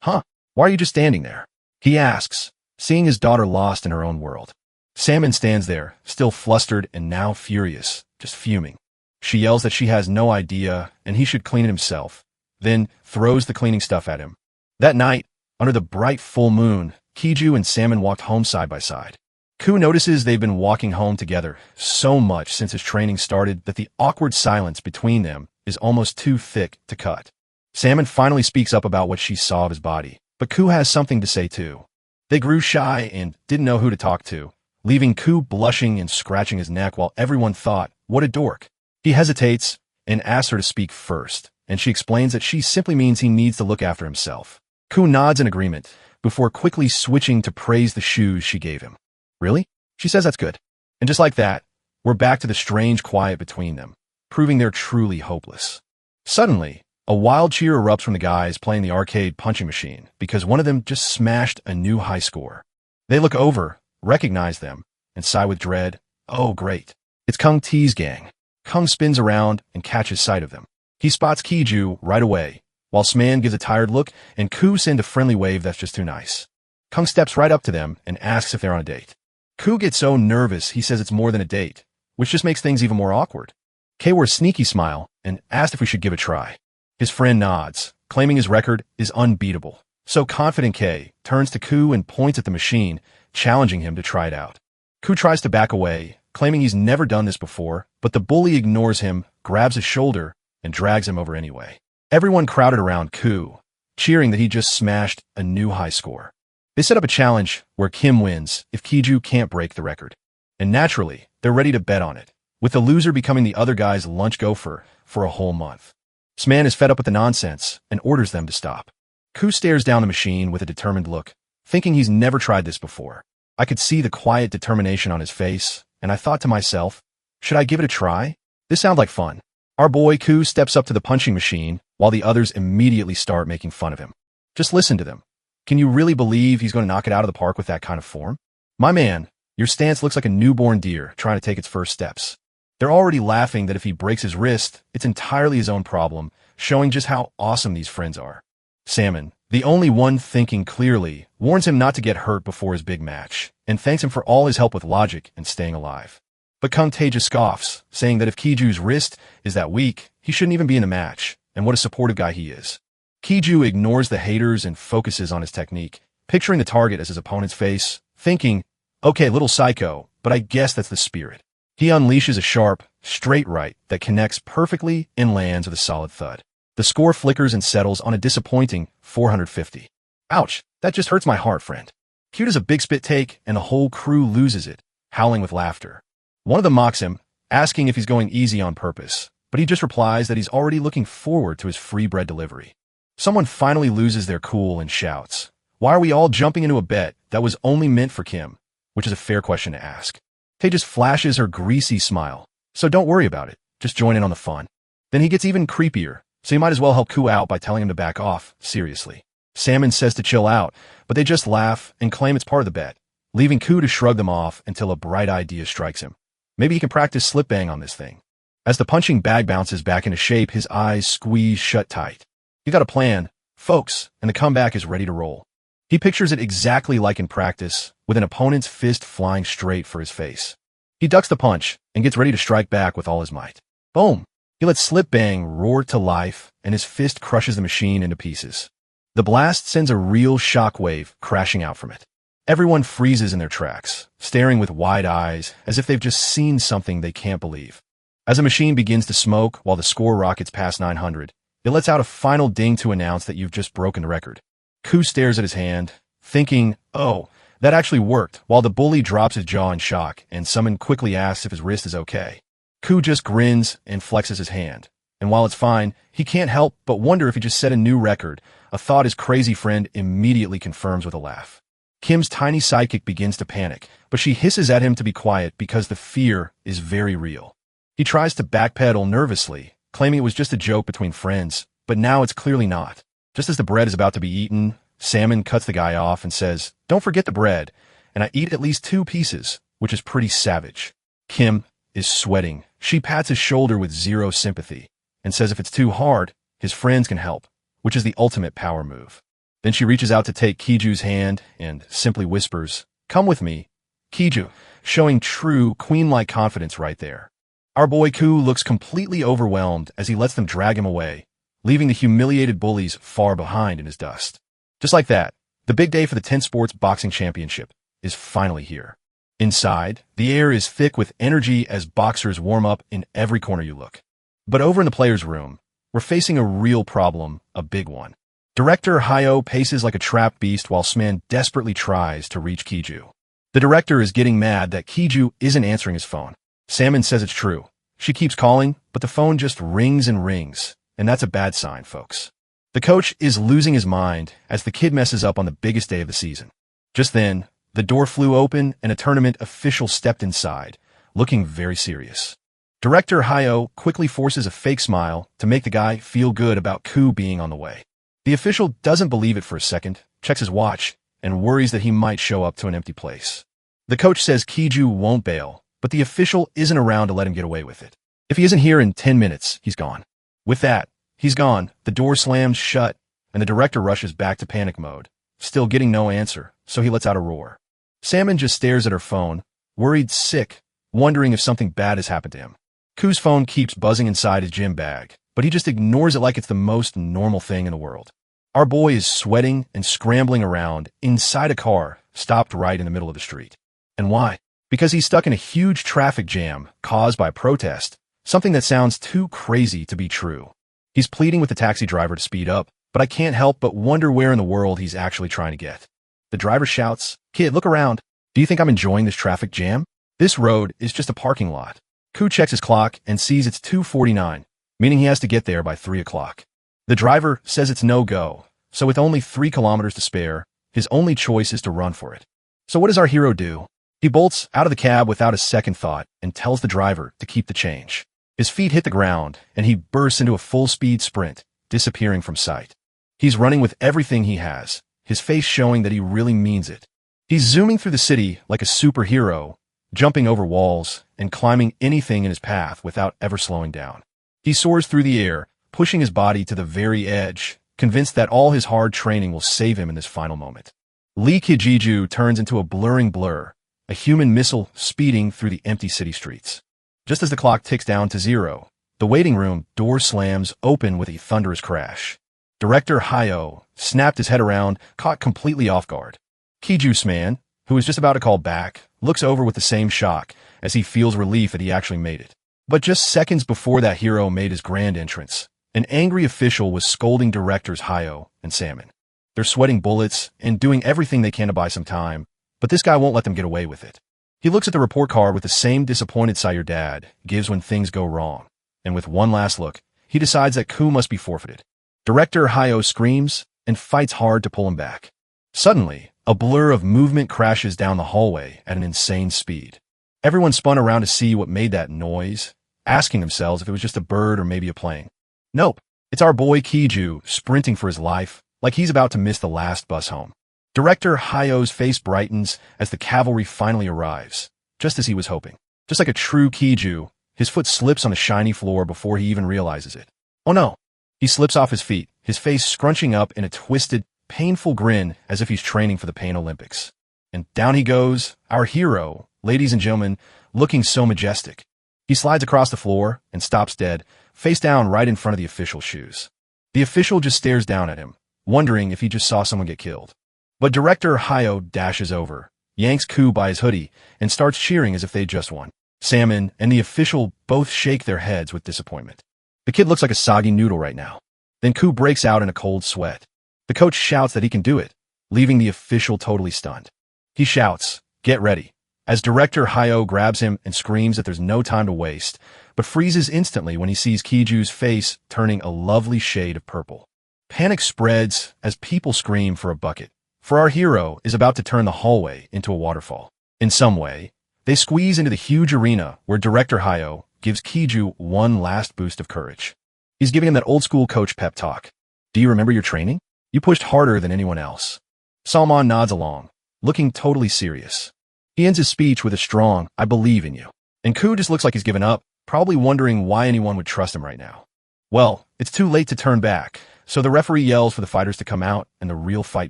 "Huh? Why are you just standing there?" he asks, seeing his daughter lost in her own world. Salmon stands there, still flustered and now furious, just fuming. She yells that she has no idea and he should clean it himself, then throws the cleaning stuff at him. That night, under the bright full moon, Kiju and Salmon walked home side by side. Ku notices they've been walking home together so much since his training started that the awkward silence between them is almost too thick to cut. Salmon finally speaks up about what she saw of his body, but Ku has something to say too. They grew shy and didn't know who to talk to, leaving Ku blushing and scratching his neck while everyone thought, "What a dork." He hesitates, and asks her to speak first, and she explains that she simply means he needs to look after himself. Ku nods in agreement, before quickly switching to praise the shoes she gave him. Really? She says that's good. And just like that, we're back to the strange quiet between them, proving they're truly hopeless. Suddenly, a wild cheer erupts from the guys playing the arcade punching machine because one of them just smashed a new high score. They look over, recognize them, and sigh with dread. Oh, great. It's Kung T's gang. Kung spins around and catches sight of them. He spots Kiju right away, while Sman gives a tired look and Ku sends a friendly wave that's just too nice. Kung steps right up to them and asks if they're on a date. Ku gets so nervous he says it's more than a date, which just makes things even more awkward. K wears a sneaky smile and asks if we should give it a try. His friend nods, claiming his record is unbeatable. So confident K turns to Ku and points at the machine, challenging him to try it out. Ku tries to back away, claiming he's never done this before, but the bully ignores him, grabs his shoulder, and drags him over anyway. Everyone crowded around Ku, cheering that he just smashed a new high score. They set up a challenge where Kim wins if Kiju can't break the record. And naturally, they're ready to bet on it, with the loser becoming the other guy's lunch gopher for a whole month. Sman is fed up with the nonsense and orders them to stop. Ku stares down the machine with a determined look, thinking he's never tried this before. I could see the quiet determination on his face, and I thought to myself, should I give it a try? This sounds like fun. Our boy Ku steps up to the punching machine, while the others immediately start making fun of him. Just listen to them. Can you really believe he's going to knock it out of the park with that kind of form? My man, your stance looks like a newborn deer trying to take its first steps. They're already laughing that if he breaks his wrist, it's entirely his own problem, showing just how awesome these friends are. Salmon, the only one thinking clearly, warns him not to get hurt before his big match, and thanks him for all his help with logic and staying alive. But Kung Tae just scoffs, saying that if Kiju's wrist is that weak, he shouldn't even be in the match, and what a supportive guy he is. Kiju ignores the haters and focuses on his technique, picturing the target as his opponent's face, thinking, okay, little psycho, but I guess that's the spirit. He unleashes a sharp, straight right that connects perfectly and lands with a solid thud. The score flickers and settles on a disappointing 450. Ouch, that just hurts my heart, friend. Q does a big spit take, and the whole crew loses it, howling with laughter. One of them mocks him, asking if he's going easy on purpose, but he just replies that he's already looking forward to his free bread delivery. Someone finally loses their cool and shouts, why are we all jumping into a bet that was only meant for Kim? Which is a fair question to ask. Tae just flashes her greasy smile, so don't worry about it, just join in on the fun. Then he gets even creepier, so you might as well help Ku out by telling him to back off, seriously. Salmon says to chill out, but they just laugh and claim it's part of the bet, leaving Ku to shrug them off until a bright idea strikes him. Maybe he can practice slip bang on this thing. As the punching bag bounces back into shape, his eyes squeeze shut tight. You got a plan, folks, and the comeback is ready to roll. He pictures it exactly like in practice, with an opponent's fist flying straight for his face. He ducks the punch and gets ready to strike back with all his might. Boom! He lets Slip Bang roar to life, and his fist crushes the machine into pieces. The blast sends a real shockwave crashing out from it. Everyone freezes in their tracks, staring with wide eyes as if they've just seen something they can't believe. As the machine begins to smoke while the score rockets past 900, it lets out a final ding to announce that you've just broken the record. Ku stares at his hand, thinking, oh, that actually worked, while the bully drops his jaw in shock, and someone quickly asks if his wrist is okay. Ku just grins and flexes his hand, and while it's fine, he can't help but wonder if he just set a new record, a thought his crazy friend immediately confirms with a laugh. Kim's tiny sidekick begins to panic, but she hisses at him to be quiet because the fear is very real. He tries to backpedal nervously, claiming it was just a joke between friends, but now it's clearly not. Just as the bread is about to be eaten, Salmon cuts the guy off and says, don't forget the bread, and I eat at least 2 pieces, which is pretty savage. Kim is sweating. She pats his shoulder with zero sympathy and says if it's too hard, his friends can help, which is the ultimate power move. Then she reaches out to take Kiju's hand and simply whispers, come with me, Kiju, showing true queen-like confidence right there. Our boy Ku looks completely overwhelmed as he lets them drag him away, leaving the humiliated bullies far behind in his dust. Just like that, the big day for the 10 Sports Boxing Championship is finally here. Inside, the air is thick with energy as boxers warm up in every corner you look. But over in the players' room, we're facing a real problem, a big one. Director Hayo paces like a trapped beast while Sman desperately tries to reach Kiju. The director is getting mad that Kiju isn't answering his phone. Salmon says it's true. She keeps calling, but the phone just rings and rings, and that's a bad sign, folks. The coach is losing his mind as the kid messes up on the biggest day of the season. Just then, the door flew open and a tournament official stepped inside, looking very serious. Director Hayo quickly forces a fake smile to make the guy feel good about Ku being on the way. The official doesn't believe it for a second, checks his watch, and worries that he might show up to an empty place. The coach says Kiju won't bail, but the official isn't around to let him get away with it. If he isn't here in 10 minutes, he's gone. With that, he's gone, the door slams shut, and the director rushes back to panic mode, still getting no answer, so he lets out a roar. Salmon just stares at her phone, worried sick, wondering if something bad has happened to him. Ku's phone keeps buzzing inside his gym bag, but he just ignores it like it's the most normal thing in the world. Our boy is sweating and scrambling around inside a car stopped right in the middle of the street. And why? Because he's stuck in a huge traffic jam caused by a protest, something that sounds too crazy to be true. He's pleading with the taxi driver to speed up, but I can't help but wonder where in the world he's actually trying to get. The driver shouts, "Kid, look around. Do you think I'm enjoying this traffic jam? This road is just a parking lot." Ku checks his clock and sees it's 2:49, meaning he has to get there by 3 o'clock. The driver says it's no-go, so with only 3 kilometers to spare, his only choice is to run for it. So what does our hero do? He bolts out of the cab without a second thought and tells the driver to keep the change. His feet hit the ground, and he bursts into a full-speed sprint, disappearing from sight. He's running with everything he has, his face showing that he really means it. He's zooming through the city like a superhero, jumping over walls and climbing anything in his path without ever slowing down. He soars through the air, pushing his body to the very edge, convinced that all his hard training will save him in this final moment. Lee Kijiju turns into a blurring blur, a human missile speeding through the empty city streets. Just as the clock ticks down to 0, the waiting room door slams open with a thunderous crash. Director Hayo snapped his head around, caught completely off guard. Kiju's man, who is just about to call back, looks over with the same shock as he feels relief that he actually made it. But just seconds before that hero made his grand entrance, an angry official was scolding directors Hayo and Salmon. They're sweating bullets and doing everything they can to buy some time, but this guy won't let them get away with it. He looks at the report card with the same disappointed sigh your dad gives when things go wrong, and with one last look, he decides that Ku must be forfeited. Director Hayo screams and fights hard to pull him back. Suddenly, a blur of movement crashes down the hallway at an insane speed. Everyone spun around to see what made that noise, asking themselves if it was just a bird or maybe a plane. Nope, it's our boy Kiju sprinting for his life, like he's about to miss the last bus home. Director Hayo's face brightens as the cavalry finally arrives, just as he was hoping. Just like a true Kiju, his foot slips on the shiny floor before he even realizes it. Oh no! He slips off his feet, his face scrunching up in a twisted, painful grin as if he's training for the Pain Olympics. And down he goes, our hero, ladies and gentlemen, looking so majestic. He slides across the floor and stops dead, face down right in front of the official's shoes. The official just stares down at him, wondering if he just saw someone get killed. But Director Hayo dashes over, yanks Ku by his hoodie, and starts cheering as if they just won. Salmon and the official both shake their heads with disappointment. The kid looks like a soggy noodle right now. Then Ku breaks out in a cold sweat. The coach shouts that he can do it, leaving the official totally stunned. He shouts, "Get ready," as Director Hayo grabs him and screams that there's no time to waste, but freezes instantly when he sees Kiju's face turning a lovely shade of purple. Panic spreads as people scream for a bucket, for our hero is about to turn the hallway into a waterfall. In some way, they squeeze into the huge arena where Director Hayo gives Kiju one last boost of courage. He's giving him that old-school coach pep talk. "Do you remember your training? You pushed harder than anyone else." Salman nods along, looking totally serious. He ends his speech with a strong, "I believe in you." And Ku just looks like he's given up, probably wondering why anyone would trust him right now. Well, it's too late to turn back, so the referee yells for the fighters to come out and the real fight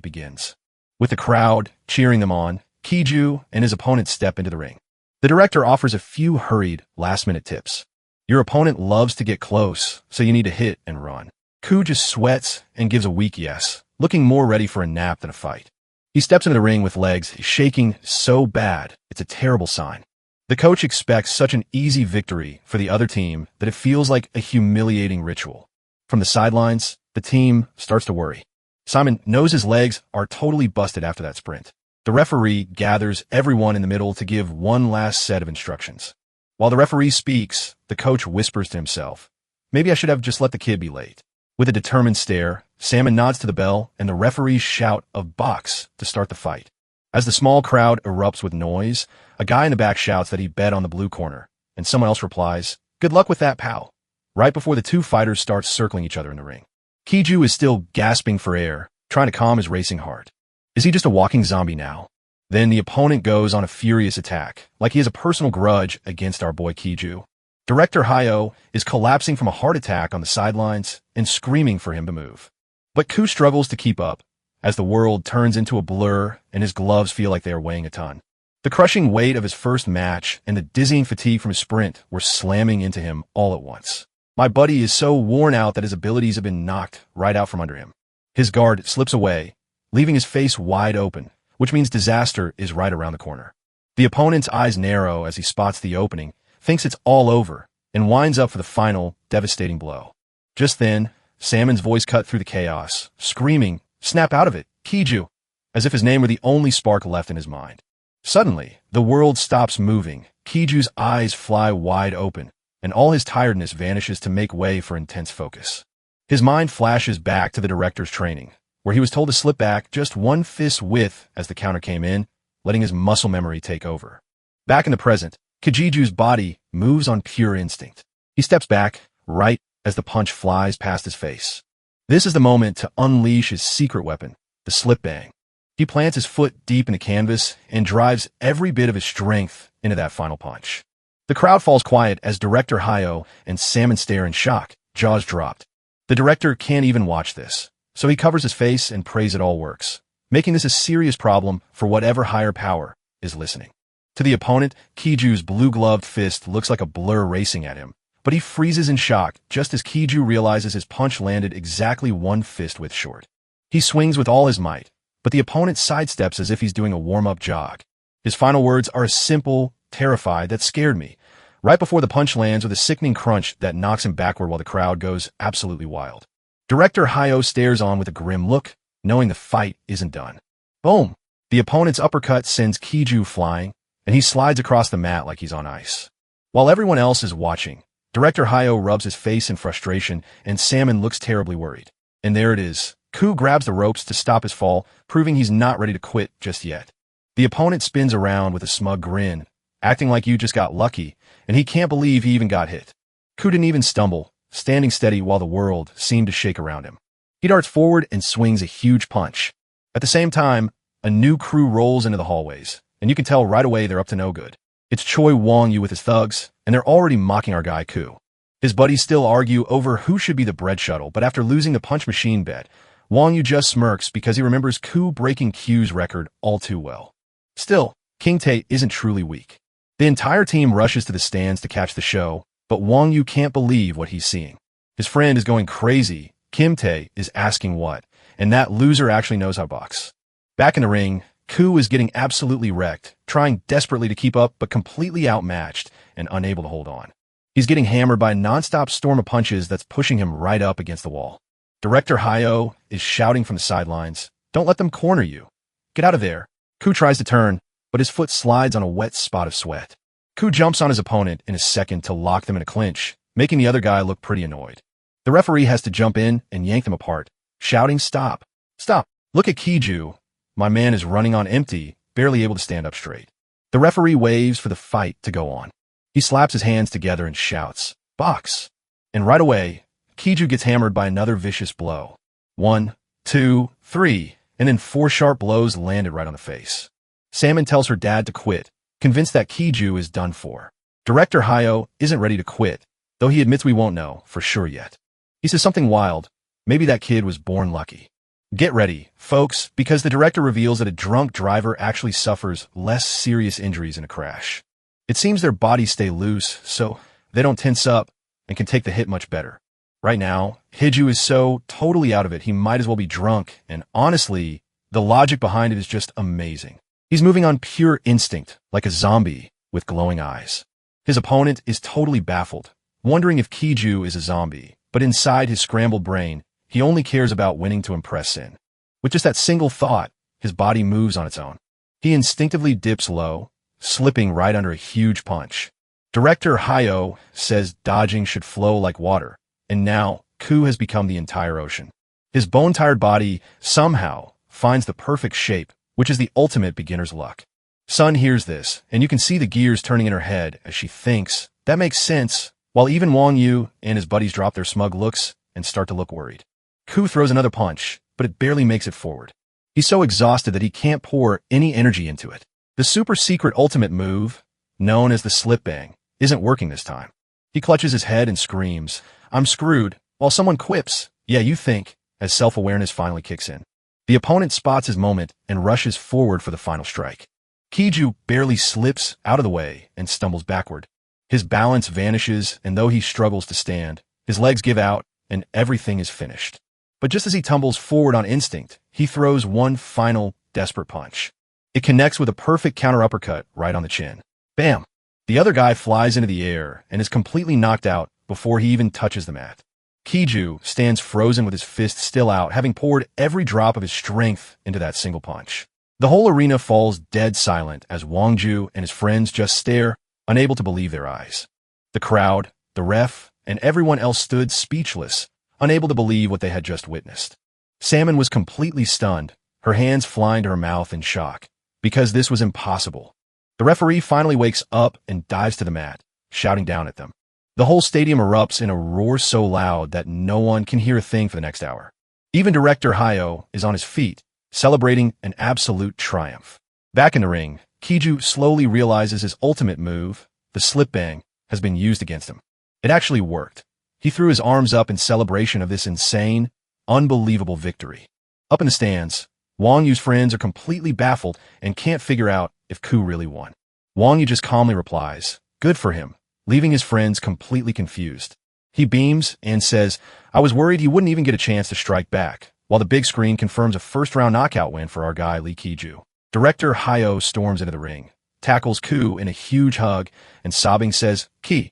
begins. With the crowd cheering them on, Kiju and his opponent step into the ring. The director offers a few hurried, last-minute tips. Your opponent loves to get close, so you need to hit and run. Ku just sweats and gives a weak yes, looking more ready for a nap than a fight. He steps into the ring with legs shaking so bad, it's a terrible sign. The coach expects such an easy victory for the other team that it feels like a humiliating ritual. From the sidelines, the team starts to worry. Simon knows his legs are totally busted after that sprint. The referee gathers everyone in the middle to give one last set of instructions. While the referee speaks, the coach whispers to himself, maybe I should have just let the kid be late. With a determined stare, Salmon nods to the bell, and the referees shout of box to start the fight. As the small crowd erupts with noise, a guy in the back shouts that he bet on the blue corner, and someone else replies, good luck with that, pal. Right before the two fighters start circling each other in the ring. Kiju is still gasping for air, trying to calm his racing heart. Is he just a walking zombie now? Then the opponent goes on a furious attack, like he has a personal grudge against our boy Kiju. Director Hayo is collapsing from a heart attack on the sidelines and screaming for him to move. But Ku struggles to keep up, as the world turns into a blur and his gloves feel like they are weighing a ton. The crushing weight of his first match and the dizzying fatigue from his sprint were slamming into him all at once. My buddy is so worn out that his abilities have been knocked right out from under him. His guard slips away, leaving his face wide open, which means disaster is right around the corner. The opponent's eyes narrow as he spots the opening, thinks it's all over, and winds up for the final, devastating blow. Just then, Salmon's voice cut through the chaos, screaming, snap out of it, Kiju, as if his name were the only spark left in his mind. Suddenly, the world stops moving, Kiju's eyes fly wide open, and all his tiredness vanishes to make way for intense focus. His mind flashes back to the director's training, where he was told to slip back just one fist width as the counter came in, letting his muscle memory take over. Back in the present, Kijiju's body moves on pure instinct. He steps back, right as the punch flies past his face. This is the moment to unleash his secret weapon, the slip bang. He plants his foot deep in the canvas and drives every bit of his strength into that final punch. The crowd falls quiet as Director Hayo and Salmon stare in shock, jaws dropped. The director can't even watch this, so he covers his face and prays it all works, making this a serious problem for whatever higher power is listening. To the opponent, Kiju's blue-gloved fist looks like a blur racing at him, but he freezes in shock just as Kiju realizes his punch landed exactly one fist width short. He swings with all his might, but the opponent sidesteps as if he's doing a warm-up jog. His final words are a simple, terrified, that scared me, right before the punch lands with a sickening crunch that knocks him backward while the crowd goes absolutely wild. Director Hayo stares on with a grim look, knowing the fight isn't done. Boom! The opponent's uppercut sends Kiju flying, and he slides across the mat like he's on ice. While everyone else is watching, Director Hayo rubs his face in frustration, and Salmon looks terribly worried. And there it is. Ku grabs the ropes to stop his fall, proving he's not ready to quit just yet. The opponent spins around with a smug grin, acting like you just got lucky, and he can't believe he even got hit. Ku didn't even stumble, standing steady while the world seemed to shake around him. He darts forward and swings a huge punch. At the same time, a new crew rolls into the hallways, and you can tell right away they're up to no good. It's Choi Wong-yu with his thugs, and they're already mocking our guy Ku. His buddies still argue over who should be the bread shuttle, but after losing the punch machine bet, Wong-yu just smirks because he remembers Ku breaking Q's record all too well. Still, King Tae isn't truly weak. The entire team rushes to the stands to catch the show, but Wong-yu can't believe what he's seeing. His friend is going crazy, Kim Tae is asking what, and that loser actually knows how to box. Back in the ring, Ku is getting absolutely wrecked, trying desperately to keep up but completely outmatched and unable to hold on. He's getting hammered by a non-stop storm of punches that's pushing him right up against the wall. Director Hayo is shouting from the sidelines, "Don't let them corner you. Get out of there." Ku tries to turn, but his foot slides on a wet spot of sweat. Ku jumps on his opponent in a second to lock them in a clinch, making the other guy look pretty annoyed. The referee has to jump in and yank them apart, shouting, "Stop! Stop! Look at Kiju. My man is running on empty, barely able to stand up straight." The referee waves for the fight to go on. He slaps his hands together and shouts, "Box!" And right away, Kiju gets hammered by another vicious blow. 1, 2, 3, and then 4 sharp blows landed right on the face. Salmon tells her dad to quit, convinced that Kiju is done for. Director Hayo isn't ready to quit, though he admits we won't know for sure yet. He says something wild. Maybe that kid was born lucky. Get ready, folks, because the director reveals that a drunk driver actually suffers less serious injuries in a crash. It seems their bodies stay loose, so they don't tense up and can take the hit much better. Right now, Hiju is so totally out of it, he might as well be drunk, and honestly, the logic behind it is just amazing. He's moving on pure instinct, like a zombie with glowing eyes. His opponent is totally baffled, wondering if Kiju is a zombie, but inside his scrambled brain, he only cares about winning to impress Sin. With just that single thought, his body moves on its own. He instinctively dips low, slipping right under a huge punch. Director Hayao says dodging should flow like water, and now Ku has become the entire ocean. His bone-tired body somehow finds the perfect shape, which is the ultimate beginner's luck. Sun hears this, and you can see the gears turning in her head as she thinks, that makes sense, while even Wang Yu and his buddies drop their smug looks and start to look worried. Ku throws another punch, but it barely makes it forward. He's so exhausted that he can't pour any energy into it. The super-secret ultimate move, known as the slip bang, isn't working this time. He clutches his head and screams, "I'm screwed," while someone quips, "Yeah, you think," as self-awareness finally kicks in. The opponent spots his moment and rushes forward for the final strike. Kiju barely slips out of the way and stumbles backward. His balance vanishes, and though he struggles to stand, his legs give out, and everything is finished. But just as he tumbles forward on instinct, he throws one final, desperate punch. It connects with a perfect counter uppercut right on the chin. Bam! The other guy flies into the air and is completely knocked out before he even touches the mat. Kiju stands frozen with his fist still out, having poured every drop of his strength into that single punch. The whole arena falls dead silent as Wangju and his friends just stare, unable to believe their eyes. The crowd, the ref, and everyone else stood speechless, unable to believe what they had just witnessed. Salmon was completely stunned, her hands flying to her mouth in shock, because this was impossible. The referee finally wakes up and dives to the mat, shouting down at them. The whole stadium erupts in a roar so loud that no one can hear a thing for the next hour. Even director Hayao is on his feet, celebrating an absolute triumph. Back in the ring, Kiju slowly realizes his ultimate move, the slip bang, has been used against him. It actually worked. He threw his arms up in celebration of this insane, unbelievable victory. Up in the stands, Wang Yu's friends are completely baffled and can't figure out if Ku really won. Wang Yu just calmly replies, "Good for him," leaving his friends completely confused. He beams and says, "I was worried he wouldn't even get a chance to strike back," while the big screen confirms a first-round knockout win for our guy Lee Kiju. Director Hayao storms into the ring, tackles Ku in a huge hug, and sobbing says, "Ki,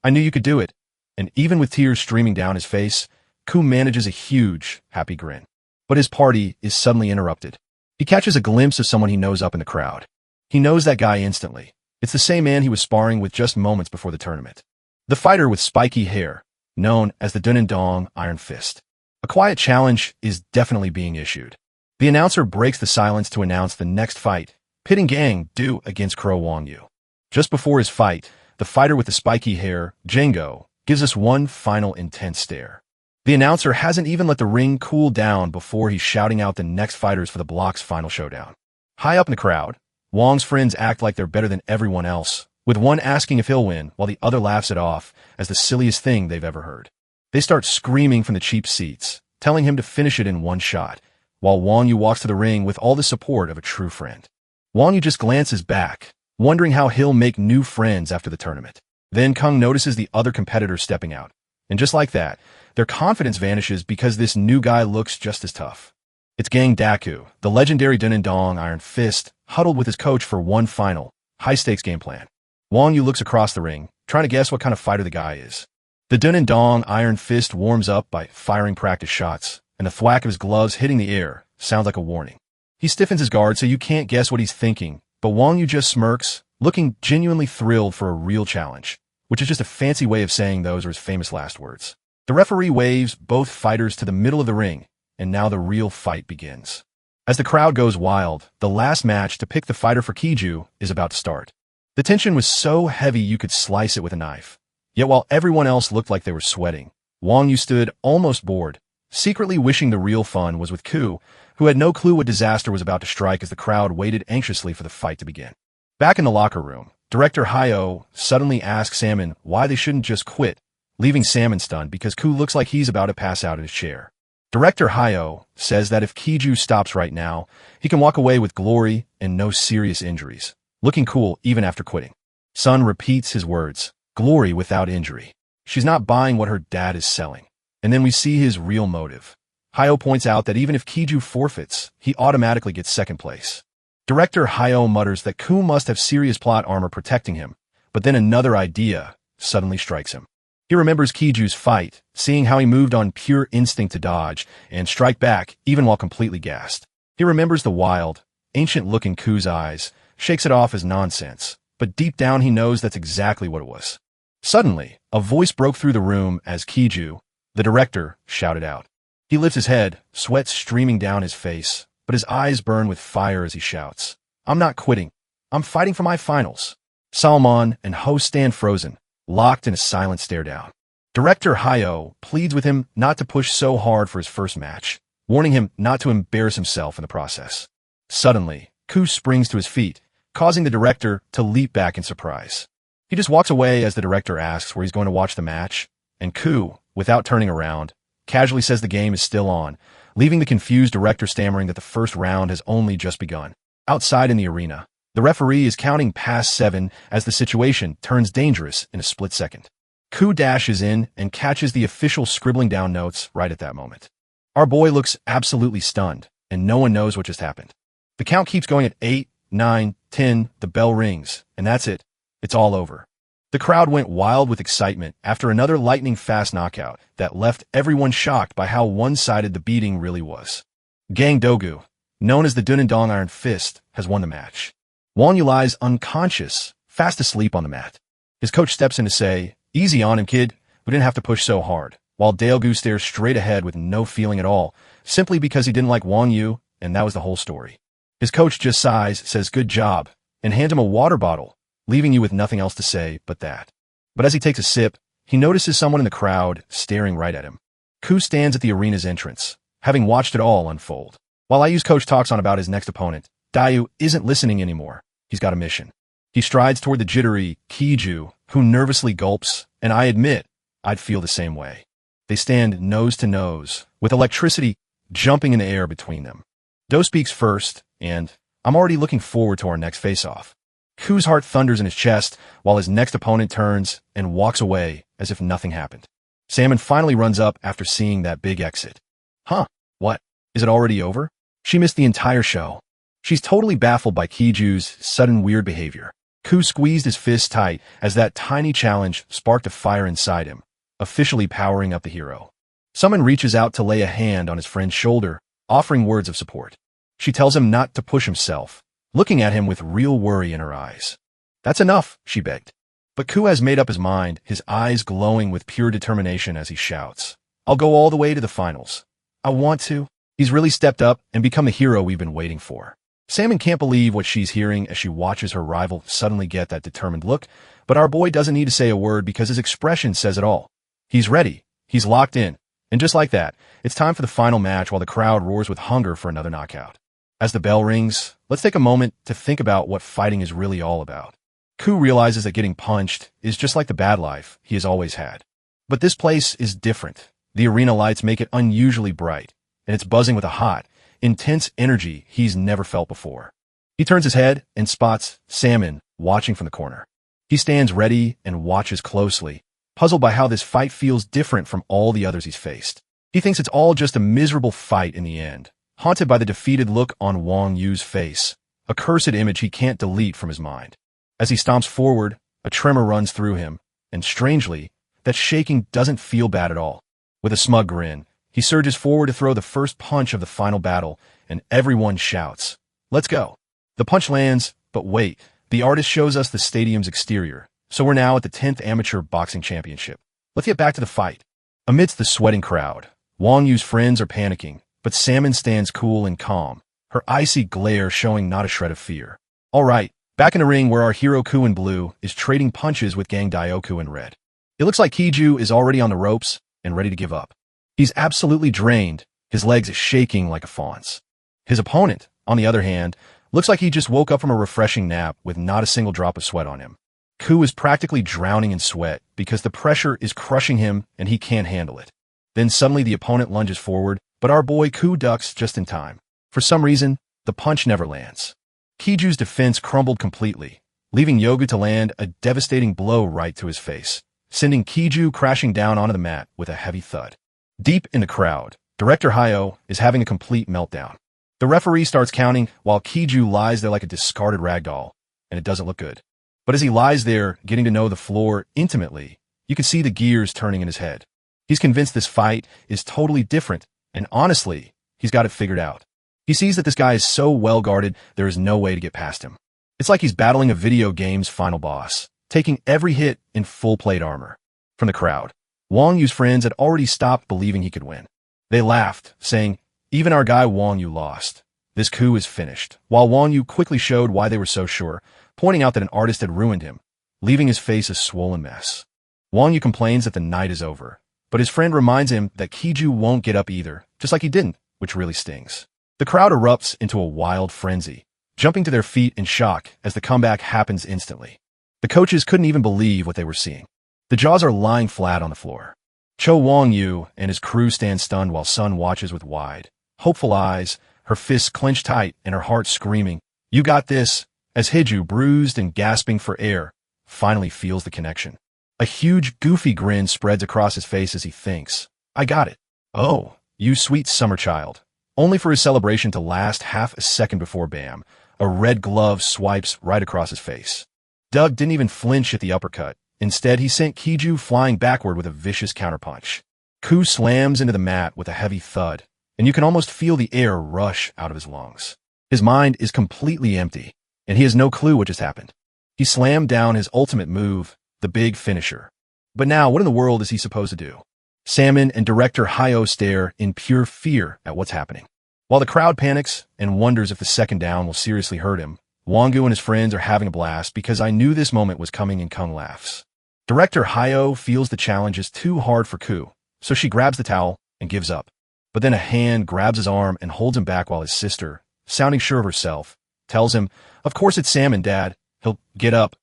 I knew you could do it." And even with tears streaming down his face, Ku manages a huge, happy grin. But his party is suddenly interrupted. He catches a glimpse of someone he knows up in the crowd. He knows that guy instantly. It's the same man he was sparring with just moments before the tournament. The fighter with spiky hair, known as the Dunendong Iron Fist. A quiet challenge is definitely being issued. The announcer breaks the silence to announce the next fight, pitting Gang Du against Crow Wang Yu. Just before his fight, the fighter with the spiky hair, Django, gives us one final intense stare. The announcer hasn't even let the ring cool down before he's shouting out the next fighters for the block's final showdown. High up in the crowd, Wang's friends act like they're better than everyone else, with one asking if he'll win while the other laughs it off as the silliest thing they've ever heard. They start screaming from the cheap seats, telling him to finish it in one shot, while Wang Yu walks to the ring with all the support of a true friend. Wang Yu just glances back, wondering how he'll make new friends after the tournament. Then Kung notices the other competitors stepping out, and just like that, their confidence vanishes because this new guy looks just as tough. It's Gang Daku, the legendary Dunendong Iron Fist, huddled with his coach for one final, high-stakes game plan. Wang Yu looks across the ring, trying to guess what kind of fighter the guy is. The Dunendong Iron Fist warms up by firing practice shots, and the thwack of his gloves hitting the air sounds like a warning. He stiffens his guard so you can't guess what he's thinking, but Wang Yu just smirks, looking genuinely thrilled for a real challenge, which is just a fancy way of saying those are his famous last words. The referee waves both fighters to the middle of the ring, and now the real fight begins. As the crowd goes wild, the last match to pick the fighter for Kiju is about to start. The tension was so heavy you could slice it with a knife. Yet while everyone else looked like they were sweating, Wang Yu stood almost bored, secretly wishing the real fun was with Ku, who had no clue what disaster was about to strike as the crowd waited anxiously for the fight to begin. Back in the locker room, Director Hayao suddenly asks Salmon why they shouldn't just quit, leaving Salmon stunned because Ku looks like he's about to pass out in his chair. Director Hayao says that if Kiju stops right now, he can walk away with glory and no serious injuries, looking cool even after quitting. Sun repeats his words, glory without injury. She's not buying what her dad is selling. And then we see his real motive. Hayao points out that even if Kiju forfeits, he automatically gets second place. Director Hayao mutters that Ku must have serious plot armor protecting him, but then another idea suddenly strikes him. He remembers Kiju's fight, seeing how he moved on pure instinct to dodge and strike back even while completely gassed. He remembers the wild, ancient look in Ku's eyes, shakes it off as nonsense, but deep down he knows that's exactly what it was. Suddenly, a voice broke through the room as Kiju, the director, shouted out. He lifts his head, sweat streaming down his face, but his eyes burn with fire as he shouts, "I'm not quitting. I'm fighting for my finals." Salmon and Ho stand frozen, locked in a silent stare down. Director Hayo pleads with him not to push so hard for his first match, warning him not to embarrass himself in the process. Suddenly, Ku springs to his feet, causing the director to leap back in surprise. He just walks away as the director asks where he's going to watch the match, and Ku, without turning around, casually says the game is still on, leaving the confused director stammering that the first round has only just begun. Outside in the arena, the referee is counting past 7 as the situation turns dangerous in a split second. Ku dashes in and catches the official scribbling down notes right at that moment. Our boy looks absolutely stunned, and no one knows what just happened. The count keeps going at 8, 9, 10, the bell rings, and that's it. It's all over. The crowd went wild with excitement after another lightning-fast knockout that left everyone shocked by how one-sided the beating really was. Gang Dogu, known as the Dunendong Iron Fist, has won the match. Won Yu lies unconscious, fast asleep on the mat. His coach steps in to say, "Easy on him, kid. We didn't have to push so hard," while Daegu stares straight ahead with no feeling at all, simply because he didn't like Won Yu, and that was the whole story. His coach just sighs, says "good job," and hands him a water bottle, leaving you with nothing else to say but that. But as he takes a sip, he notices someone in the crowd staring right at him. Ku stands at the arena's entrance, having watched it all unfold. While Ayu's coach talks on about his next opponent, Dayu isn't listening anymore. He's got a mission. He strides toward the jittery Kiju, who nervously gulps, and I admit, I'd feel the same way. They stand nose to nose, with electricity jumping in the air between them. Do speaks first, and I'm already looking forward to our next face-off. Ku's heart thunders in his chest while his next opponent turns and walks away as if nothing happened. Salmon finally runs up after seeing that big exit. Huh, what? Is it already over? She missed the entire show. She's totally baffled by Kiju's sudden weird behavior. Ku squeezed his fist tight as that tiny challenge sparked a fire inside him, officially powering up the hero. Someone reaches out to lay a hand on his friend's shoulder, offering words of support. She tells him not to push himself, looking at him with real worry in her eyes. "That's enough," she begged. But Ku has made up his mind, his eyes glowing with pure determination as he shouts, "I'll go all the way to the finals. I want to." He's really stepped up and become the hero we've been waiting for. Salmon can't believe what she's hearing as she watches her rival suddenly get that determined look, but our boy doesn't need to say a word because his expression says it all. He's ready, he's locked in, and just like that, it's time for the final match while the crowd roars with hunger for another knockout. As the bell rings, let's take a moment to think about what fighting is really all about. Ku realizes that getting punched is just like the bad life he has always had. But this place is different. The arena lights make it unusually bright, and it's buzzing with a hot, intense energy he's never felt before. He turns his head and spots Salmon watching from the corner. He stands ready and watches closely, puzzled by how this fight feels different from all the others he's faced. He thinks it's all just a miserable fight in the end, haunted by the defeated look on Wang Yu's face, a cursed image he can't delete from his mind. As he stomps forward, a tremor runs through him, and strangely, that shaking doesn't feel bad at all. With a smug grin, he surges forward to throw the first punch of the final battle, and everyone shouts, "Let's go." The punch lands, but wait, the artist shows us the stadium's exterior, so we're now at the 10th Amateur Boxing Championship. Let's get back to the fight. Amidst the sweating crowd, Wang Yu's friends are panicking, but Salmon stands cool and calm, her icy glare showing not a shred of fear. All right, back in the ring where our hero Ku in blue is trading punches with Gang Daioku in red. It looks like Kiju is already on the ropes and ready to give up. He's absolutely drained, his legs shaking like a fawn's. His opponent, on the other hand, looks like he just woke up from a refreshing nap with not a single drop of sweat on him. Ku is practically drowning in sweat because the pressure is crushing him and he can't handle it. Then suddenly the opponent lunges forward, but our boy Ku ducks just in time. For some reason, the punch never lands. Kiju's defense crumbled completely, leaving Yogu to land a devastating blow right to his face, sending Kiju crashing down onto the mat with a heavy thud. Deep in the crowd, Director Hayo is having a complete meltdown. The referee starts counting while Kiju lies there like a discarded ragdoll, and it doesn't look good. But as he lies there, getting to know the floor intimately, you can see the gears turning in his head. He's convinced this fight is totally different, and honestly, he's got it figured out. He sees that this guy is so well guarded, there is no way to get past him. It's like he's battling a video game's final boss, taking every hit in full plate armor. From the crowd, Wang Yu's friends had already stopped believing he could win. They laughed, saying, "Even our guy Wang Yu lost. This coup is finished," while Wang Yu quickly showed why they were so sure, pointing out that an artist had ruined him, leaving his face a swollen mess. Wang Yu complains that the night is over, but his friend reminds him that Kiju won't get up either, just like he didn't, which really stings. The crowd erupts into a wild frenzy, jumping to their feet in shock as the comeback happens instantly. The coaches couldn't even believe what they were seeing. The jaws are lying flat on the floor. Cho Wang Yu and his crew stand stunned while Sun watches with wide, hopeful eyes, her fists clenched tight and her heart screaming, "You got this," as Hiju, bruised and gasping for air, finally feels the connection. A huge, goofy grin spreads across his face as he thinks, "I got it. Oh, you sweet summer child." Only for his celebration to last half a second before bam, a red glove swipes right across his face. Doug didn't even flinch at the uppercut. Instead, he sent Kiju flying backward with a vicious counterpunch. Ku slams into the mat with a heavy thud, and you can almost feel the air rush out of his lungs. His mind is completely empty, and he has no clue what just happened. He slammed down his ultimate move, the big finisher. But now, what in the world is he supposed to do? Salmon and director Hayo stare in pure fear at what's happening. While the crowd panics and wonders if the second down will seriously hurt him, Wanggu and his friends are having a blast because I knew this moment was coming, and Kung laughs. Director Hayo feels the challenge is too hard for Ku, so she grabs the towel and gives up. But then a hand grabs his arm and holds him back while his sister, sounding sure of herself, tells him, "Of course it's Salmon, Dad. He'll get up,"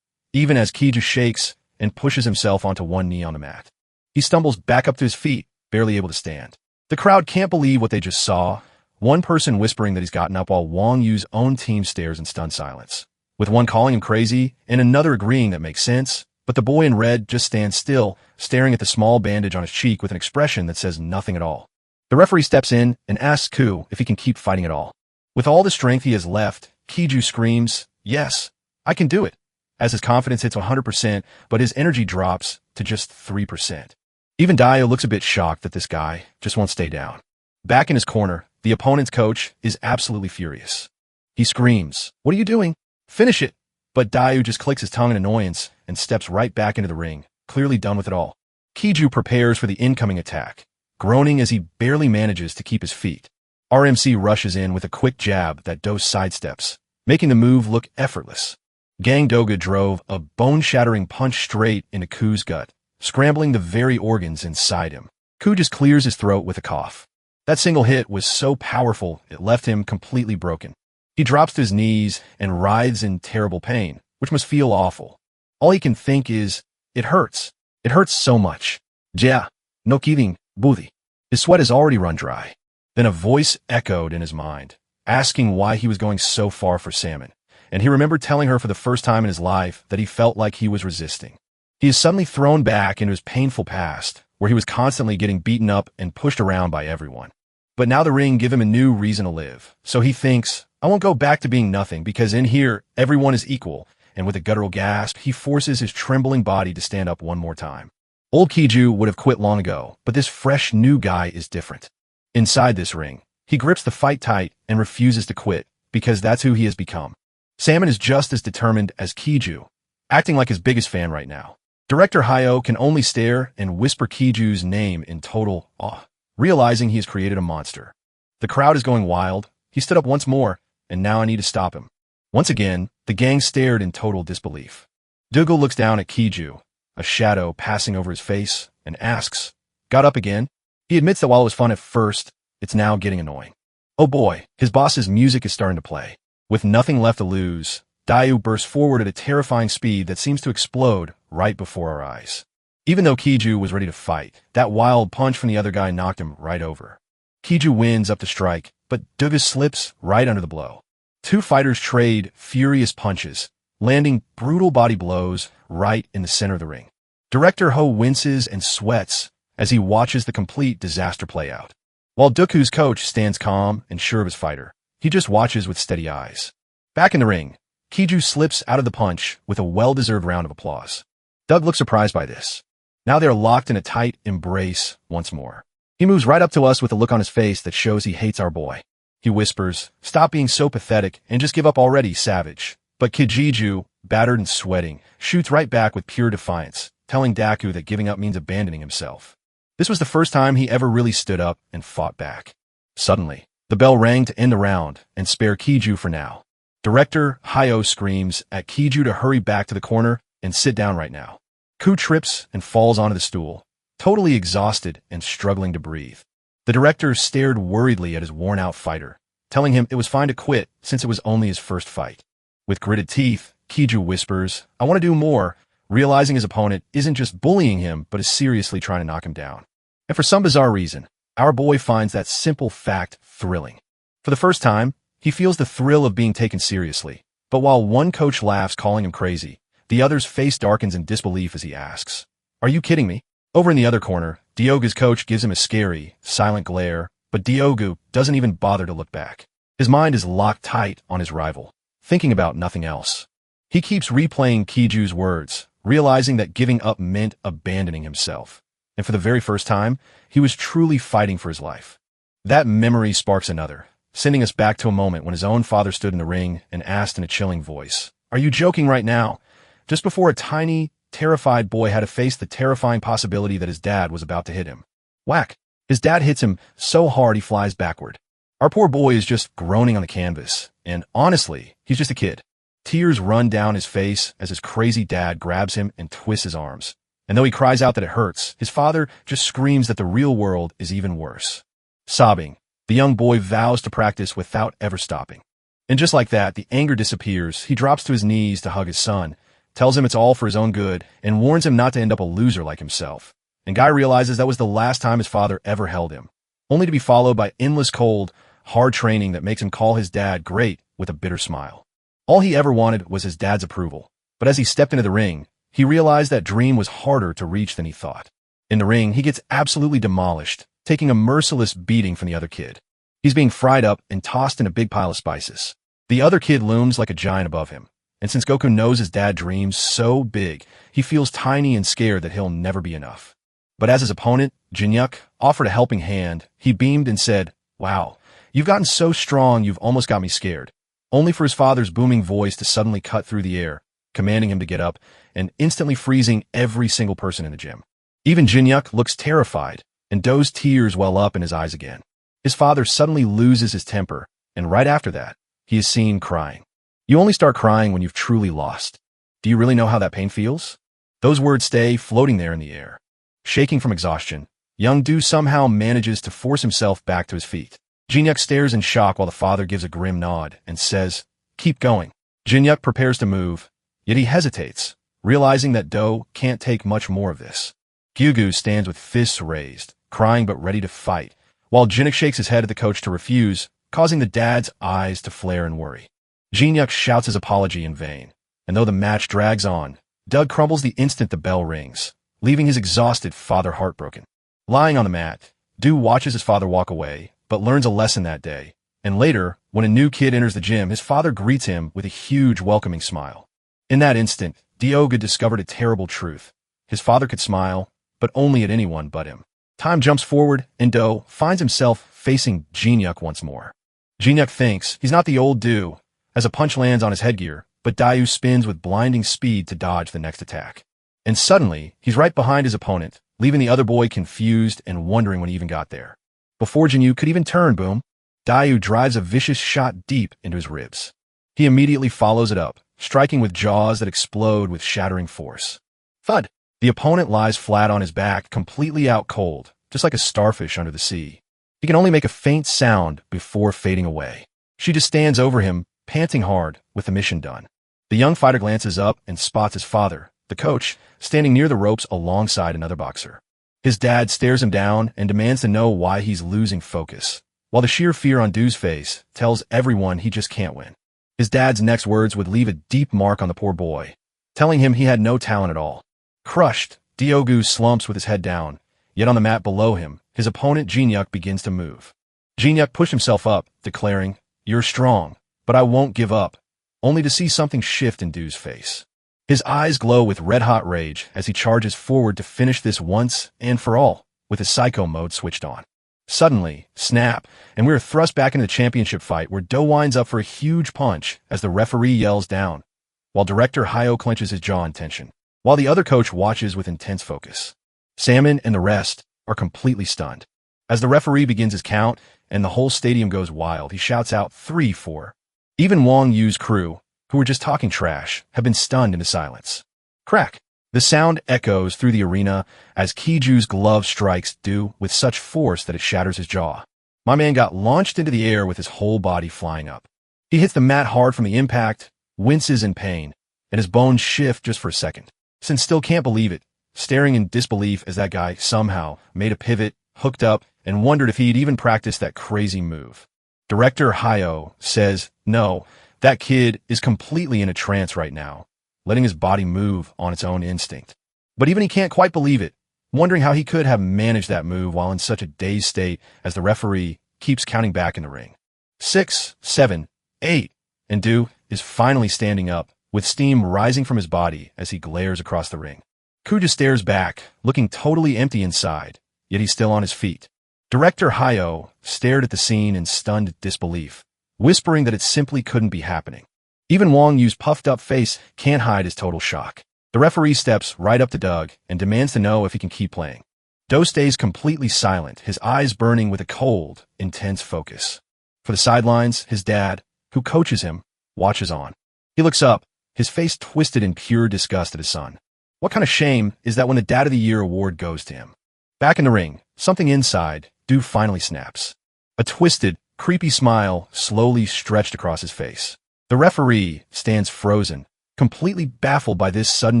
even as Kiju shakes and pushes himself onto one knee on the mat. He stumbles back up to his feet, barely able to stand. The crowd can't believe what they just saw, one person whispering that he's gotten up while Wang Yu's own team stares in stunned silence, with one calling him crazy and another agreeing that makes sense, but the boy in red just stands still, staring at the small bandage on his cheek with an expression that says nothing at all. The referee steps in and asks Ku if he can keep fighting at all. With all the strength he has left, Kiju screams, "Yes, I can do it," as his confidence hits 100%, but his energy drops to just 3%. Even Dio looks a bit shocked that this guy just won't stay down. Back in his corner, the opponent's coach is absolutely furious. He screams, "What are you doing? Finish it!" But Dio just clicks his tongue in annoyance and steps right back into the ring, clearly done with it all. Kiju prepares for the incoming attack, groaning as he barely manages to keep his feet. RMC rushes in with a quick jab that Dose sidesteps, making the move look effortless. Gang Doga drove a bone-shattering punch straight into Ku's gut, scrambling the very organs inside him. Ku just clears his throat with a cough. That single hit was so powerful it left him completely broken. He drops to his knees and writhes in terrible pain, which must feel awful. All he can think is, "It hurts. It hurts so much. Ja, no kidding, Booty." His sweat has already run dry. Then a voice echoed in his mind, asking why he was going so far for Salmon, and he remembered telling her for the first time in his life that he felt like he was resisting. He is suddenly thrown back into his painful past, where he was constantly getting beaten up and pushed around by everyone. But now the ring give him a new reason to live, so he thinks, "I won't go back to being nothing, because in here, everyone is equal," and with a guttural gasp, he forces his trembling body to stand up one more time. Old Kiju would have quit long ago, but this fresh new guy is different. Inside this ring, he grips the fight tight and refuses to quit, because that's who he has become. Salmon is just as determined as Kiju, acting like his biggest fan right now. Director Hayo can only stare and whisper Kiju's name in total awe, realizing he has created a monster. The crowd is going wild. He stood up once more, and now I need to stop him. Once again, the gang stared in total disbelief. Dougal looks down at Kiju, a shadow passing over his face, and asks, "Got up again?" He admits that while it was fun at first, it's now getting annoying. Oh boy, his boss's music is starting to play. With nothing left to lose, Dayu bursts forward at a terrifying speed that seems to explode right before our eyes. Even though Kiju was ready to fight, that wild punch from the other guy knocked him right over. Kiju wins up to strike, but Dougal slips right under the blow. Two fighters trade furious punches, landing brutal body blows right in the center of the ring. Director Ho winces and sweats as he watches the complete disaster play out. While Dooku's coach stands calm and sure of his fighter, he just watches with steady eyes. Back in the ring, Kiju slips out of the punch with a well-deserved round of applause. Doug looks surprised by this. Now they are locked in a tight embrace once more. He moves right up to us with a look on his face that shows he hates our boy. He whispers, "Stop being so pathetic and just give up already, savage." But Kijiju, battered and sweating, shoots right back with pure defiance, telling Daku that giving up means abandoning himself. This was the first time he ever really stood up and fought back. Suddenly, the bell rang to end the round and spare Kiju for now. Director Hayo screams at Kiju to hurry back to the corner and sit down right now. Ku trips and falls onto the stool, totally exhausted and struggling to breathe. The director stared worriedly at his worn-out fighter, telling him it was fine to quit since it was only his first fight. With gritted teeth, Kiju whispers, "I want to do more," realizing his opponent isn't just bullying him but is seriously trying to knock him down. And for some bizarre reason, our boy finds that simple fact thrilling. For the first time, he feels the thrill of being taken seriously. But while one coach laughs, calling him crazy, the other's face darkens in disbelief as he asks, "Are you kidding me?" Over in the other corner, Diogu's coach gives him a scary, silent glare, but Diogu doesn't even bother to look back. His mind is locked tight on his rival, thinking about nothing else. He keeps replaying Kiju's words, realizing that giving up meant abandoning himself. And for the very first time, he was truly fighting for his life. That memory sparks another, sending us back to a moment when his own father stood in the ring and asked in a chilling voice, "Are you joking right now?" Just before a tiny, terrified boy had to face the terrifying possibility that his dad was about to hit him. Whack! His dad hits him so hard he flies backward. Our poor boy is just groaning on the canvas, and honestly, he's just a kid. Tears run down his face as his crazy dad grabs him and twists his arms. And though he cries out that it hurts, his father just screams that the real world is even worse. Sobbing, the young boy vows to practice without ever stopping. And just like that, the anger disappears. He drops to his knees to hug his son, tells him it's all for his own good, and warns him not to end up a loser like himself. And Guy realizes that was the last time his father ever held him, only to be followed by endless cold, hard training that makes him call his dad great with a bitter smile. All he ever wanted was his dad's approval, but as he stepped into the ring, he realized that dream was harder to reach than he thought. In the ring, he gets absolutely demolished, taking a merciless beating from the other kid. He's being fried up and tossed in a big pile of spices. The other kid looms like a giant above him. And since Goku knows his dad dreams so big, he feels tiny and scared that he'll never be enough. But as his opponent, Jinyuk, offered a helping hand, he beamed and said, "Wow, you've gotten so strong you've almost got me scared," only for his father's booming voice to suddenly cut through the air, commanding him to get up and instantly freezing every single person in the gym. Even Jinyuk looks terrified, and Do's tears well up in his eyes again. His father suddenly loses his temper, and right after that, he is seen crying. You only start crying when you've truly lost. Do you really know how that pain feels? Those words stay floating there in the air. Shaking from exhaustion, young Do somehow manages to force himself back to his feet. Jinyuk stares in shock while the father gives a grim nod and says, "Keep going." Jinyuk prepares to move, yet he hesitates, realizing that Do can't take much more of this. Gyugu stands with fists raised, crying but ready to fight, while Jinyuk shakes his head at the coach to refuse, causing the dad's eyes to flare in worry. Jinyuk shouts his apology in vain, and though the match drags on, Doug crumbles the instant the bell rings, leaving his exhausted father heartbroken. Lying on the mat, Do watches his father walk away, but learns a lesson that day, and later, when a new kid enters the gym, his father greets him with a huge welcoming smile. In that instant, Dioga discovered a terrible truth. His father could smile, but only at anyone but him. Time jumps forward, and Do finds himself facing Jinyuk once more. Jinyuk thinks he's not the old Do, as a punch lands on his headgear, but Dayu spins with blinding speed to dodge the next attack. And suddenly, he's right behind his opponent, leaving the other boy confused and wondering when he even got there. Before Jinyu could even turn, boom, Dayu drives a vicious shot deep into his ribs. He immediately follows it up, striking with jaws that explode with shattering force. Thud! The opponent lies flat on his back, completely out cold, just like a starfish under the sea. He can only make a faint sound before fading away. She just stands over him, panting hard, with the mission done. The young fighter glances up and spots his father, the coach, standing near the ropes alongside another boxer. His dad stares him down and demands to know why he's losing focus, while the sheer fear on Do's face tells everyone he just can't win. His dad's next words would leave a deep mark on the poor boy, telling him he had no talent at all. Crushed, Diogu slumps with his head down, yet on the mat below him, his opponent Jinyuk begins to move. Jinyuk pushed himself up, declaring, "You're strong, but I won't give up," only to see something shift in Do's face. His eyes glow with red-hot rage as he charges forward to finish this once and for all, with his psycho mode switched on. Suddenly, snap, and we are thrust back into the championship fight where Do winds up for a huge punch as the referee yells down, while director Hayo clenches his jaw in tension, while the other coach watches with intense focus. Salmon and the rest are completely stunned. As the referee begins his count and the whole stadium goes wild, he shouts out 3-4. Even Wang Yu's crew, who were just talking trash, have been stunned into silence. Crack! The sound echoes through the arena as Kiju's glove strikes Du with such force that it shatters his jaw. My man got launched into the air with his whole body flying up. He hits the mat hard from the impact, winces in pain, and his bones shift just for a second. Sin still can't believe it, staring in disbelief as that guy somehow made a pivot, hooked up, and wondered if he'd even practiced that crazy move. Director Hayo says, no, that kid is completely in a trance right now, letting his body move on its own instinct. But even he can't quite believe it, wondering how he could have managed that move while in such a dazed state as the referee keeps counting back in the ring. 6, 7, 8, and Du is finally standing up, with steam rising from his body as he glares across the ring. Kuja stares back, looking totally empty inside, yet he's still on his feet. Director Hayo stared at the scene in stunned disbelief, whispering that it simply couldn't be happening. Even Wang Yu's puffed-up face can't hide his total shock. The referee steps right up to Doug and demands to know if he can keep playing. Do stays completely silent, his eyes burning with a cold, intense focus. For the sidelines, his dad, who coaches him, watches on. He looks up, his face twisted in pure disgust at his son. What kind of shame is that when the Dad of the Year award goes to him? Back in the ring, something inside, Du finally snaps. A twisted, creepy smile slowly stretched across his face. The referee stands frozen, completely baffled by this sudden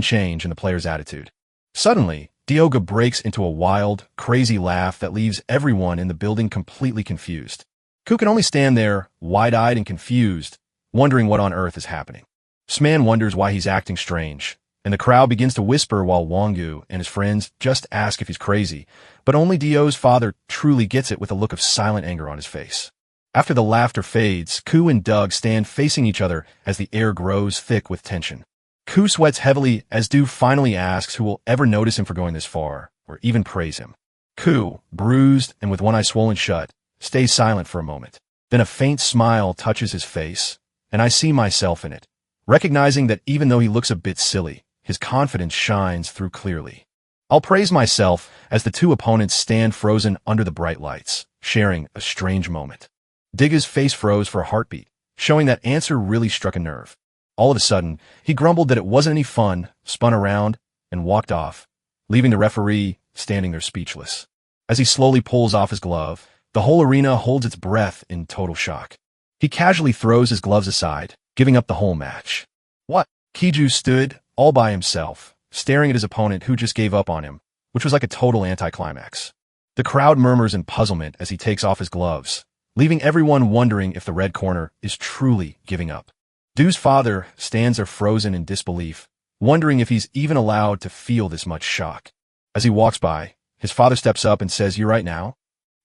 change in the player's attitude. Suddenly, Dioga breaks into a wild, crazy laugh that leaves everyone in the building completely confused. Ku can only stand there, wide-eyed and confused, wondering what on earth is happening. Sman wonders why he's acting strange, and the crowd begins to whisper while Wangyu and his friends just ask if he's crazy, but only Dio's father truly gets it with a look of silent anger on his face. After the laughter fades, Ku and Doug stand facing each other as the air grows thick with tension. Ku sweats heavily as Du finally asks who will ever notice him for going this far, or even praise him. Ku, bruised and with one eye swollen shut, stays silent for a moment. Then a faint smile touches his face, and I see myself in it, recognizing that even though he looks a bit silly, his confidence shines through clearly. I'll praise myself as the two opponents stand frozen under the bright lights, sharing a strange moment. Digga's face froze for a heartbeat, showing that answer really struck a nerve. All of a sudden, he grumbled that it wasn't any fun, spun around, and walked off, leaving the referee standing there speechless. As he slowly pulls off his glove, the whole arena holds its breath in total shock. He casually throws his gloves aside, giving up the whole match. What? Kiju stood, all by himself, staring at his opponent who just gave up on him, which was like a total anticlimax. The crowd murmurs in puzzlement as he takes off his gloves, leaving everyone wondering if the red corner is truly giving up. Du's father stands there frozen in disbelief, wondering if he's even allowed to feel this much shock. As he walks by, his father steps up and says, "You right now?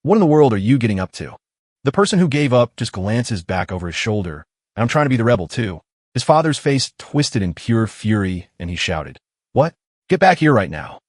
What in the world are you getting up to?" The person who gave up just glances back over his shoulder, and I'm trying to be the rebel too. His father's face twisted in pure fury, and he shouted, "What? Get back here right now."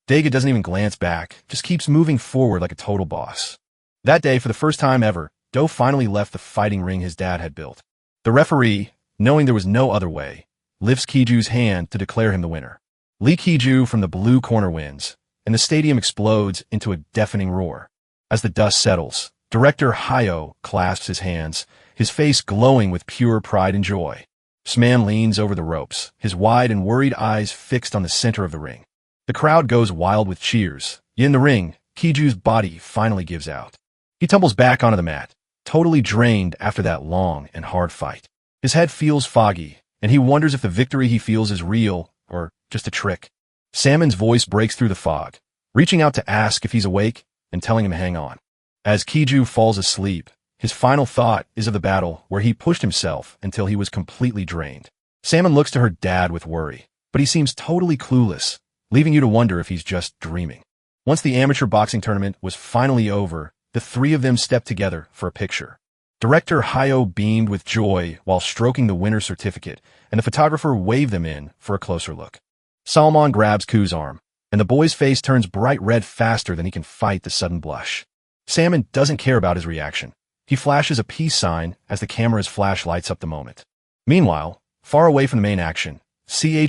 Dega doesn't even glance back, just keeps moving forward like a total boss. That day, for the first time ever, Do finally left the fighting ring his dad had built. The referee, knowing there was no other way, lifts Kiju's hand to declare him the winner. Lee Kiju from the blue corner wins, and the stadium explodes into a deafening roar. As the dust settles, director Hayo clasps his hands, his face glowing with pure pride and joy. Sman leans over the ropes, his wide and worried eyes fixed on the center of the ring. The crowd goes wild with cheers. In the ring, Kiju's body finally gives out. He tumbles back onto the mat, totally drained after that long and hard fight. His head feels foggy, and he wonders if the victory he feels is real or just a trick. Salmon's voice breaks through the fog, reaching out to ask if he's awake and telling him to hang on. As Kiju falls asleep, his final thought is of the battle where he pushed himself until he was completely drained. Salmon looks to her dad with worry, but he seems totally clueless, leaving you to wonder if he's just dreaming. Once the amateur boxing tournament was finally over, the three of them stepped together for a picture. Director Hayo beamed with joy while stroking the winner's certificate, and the photographer waved them in for a closer look. Salmon grabs Ku's arm, and the boy's face turns bright red faster than he can fight the sudden blush. Salmon doesn't care about his reaction. He flashes a peace sign as the camera's flash lights up the moment. Meanwhile, Far away from the main action,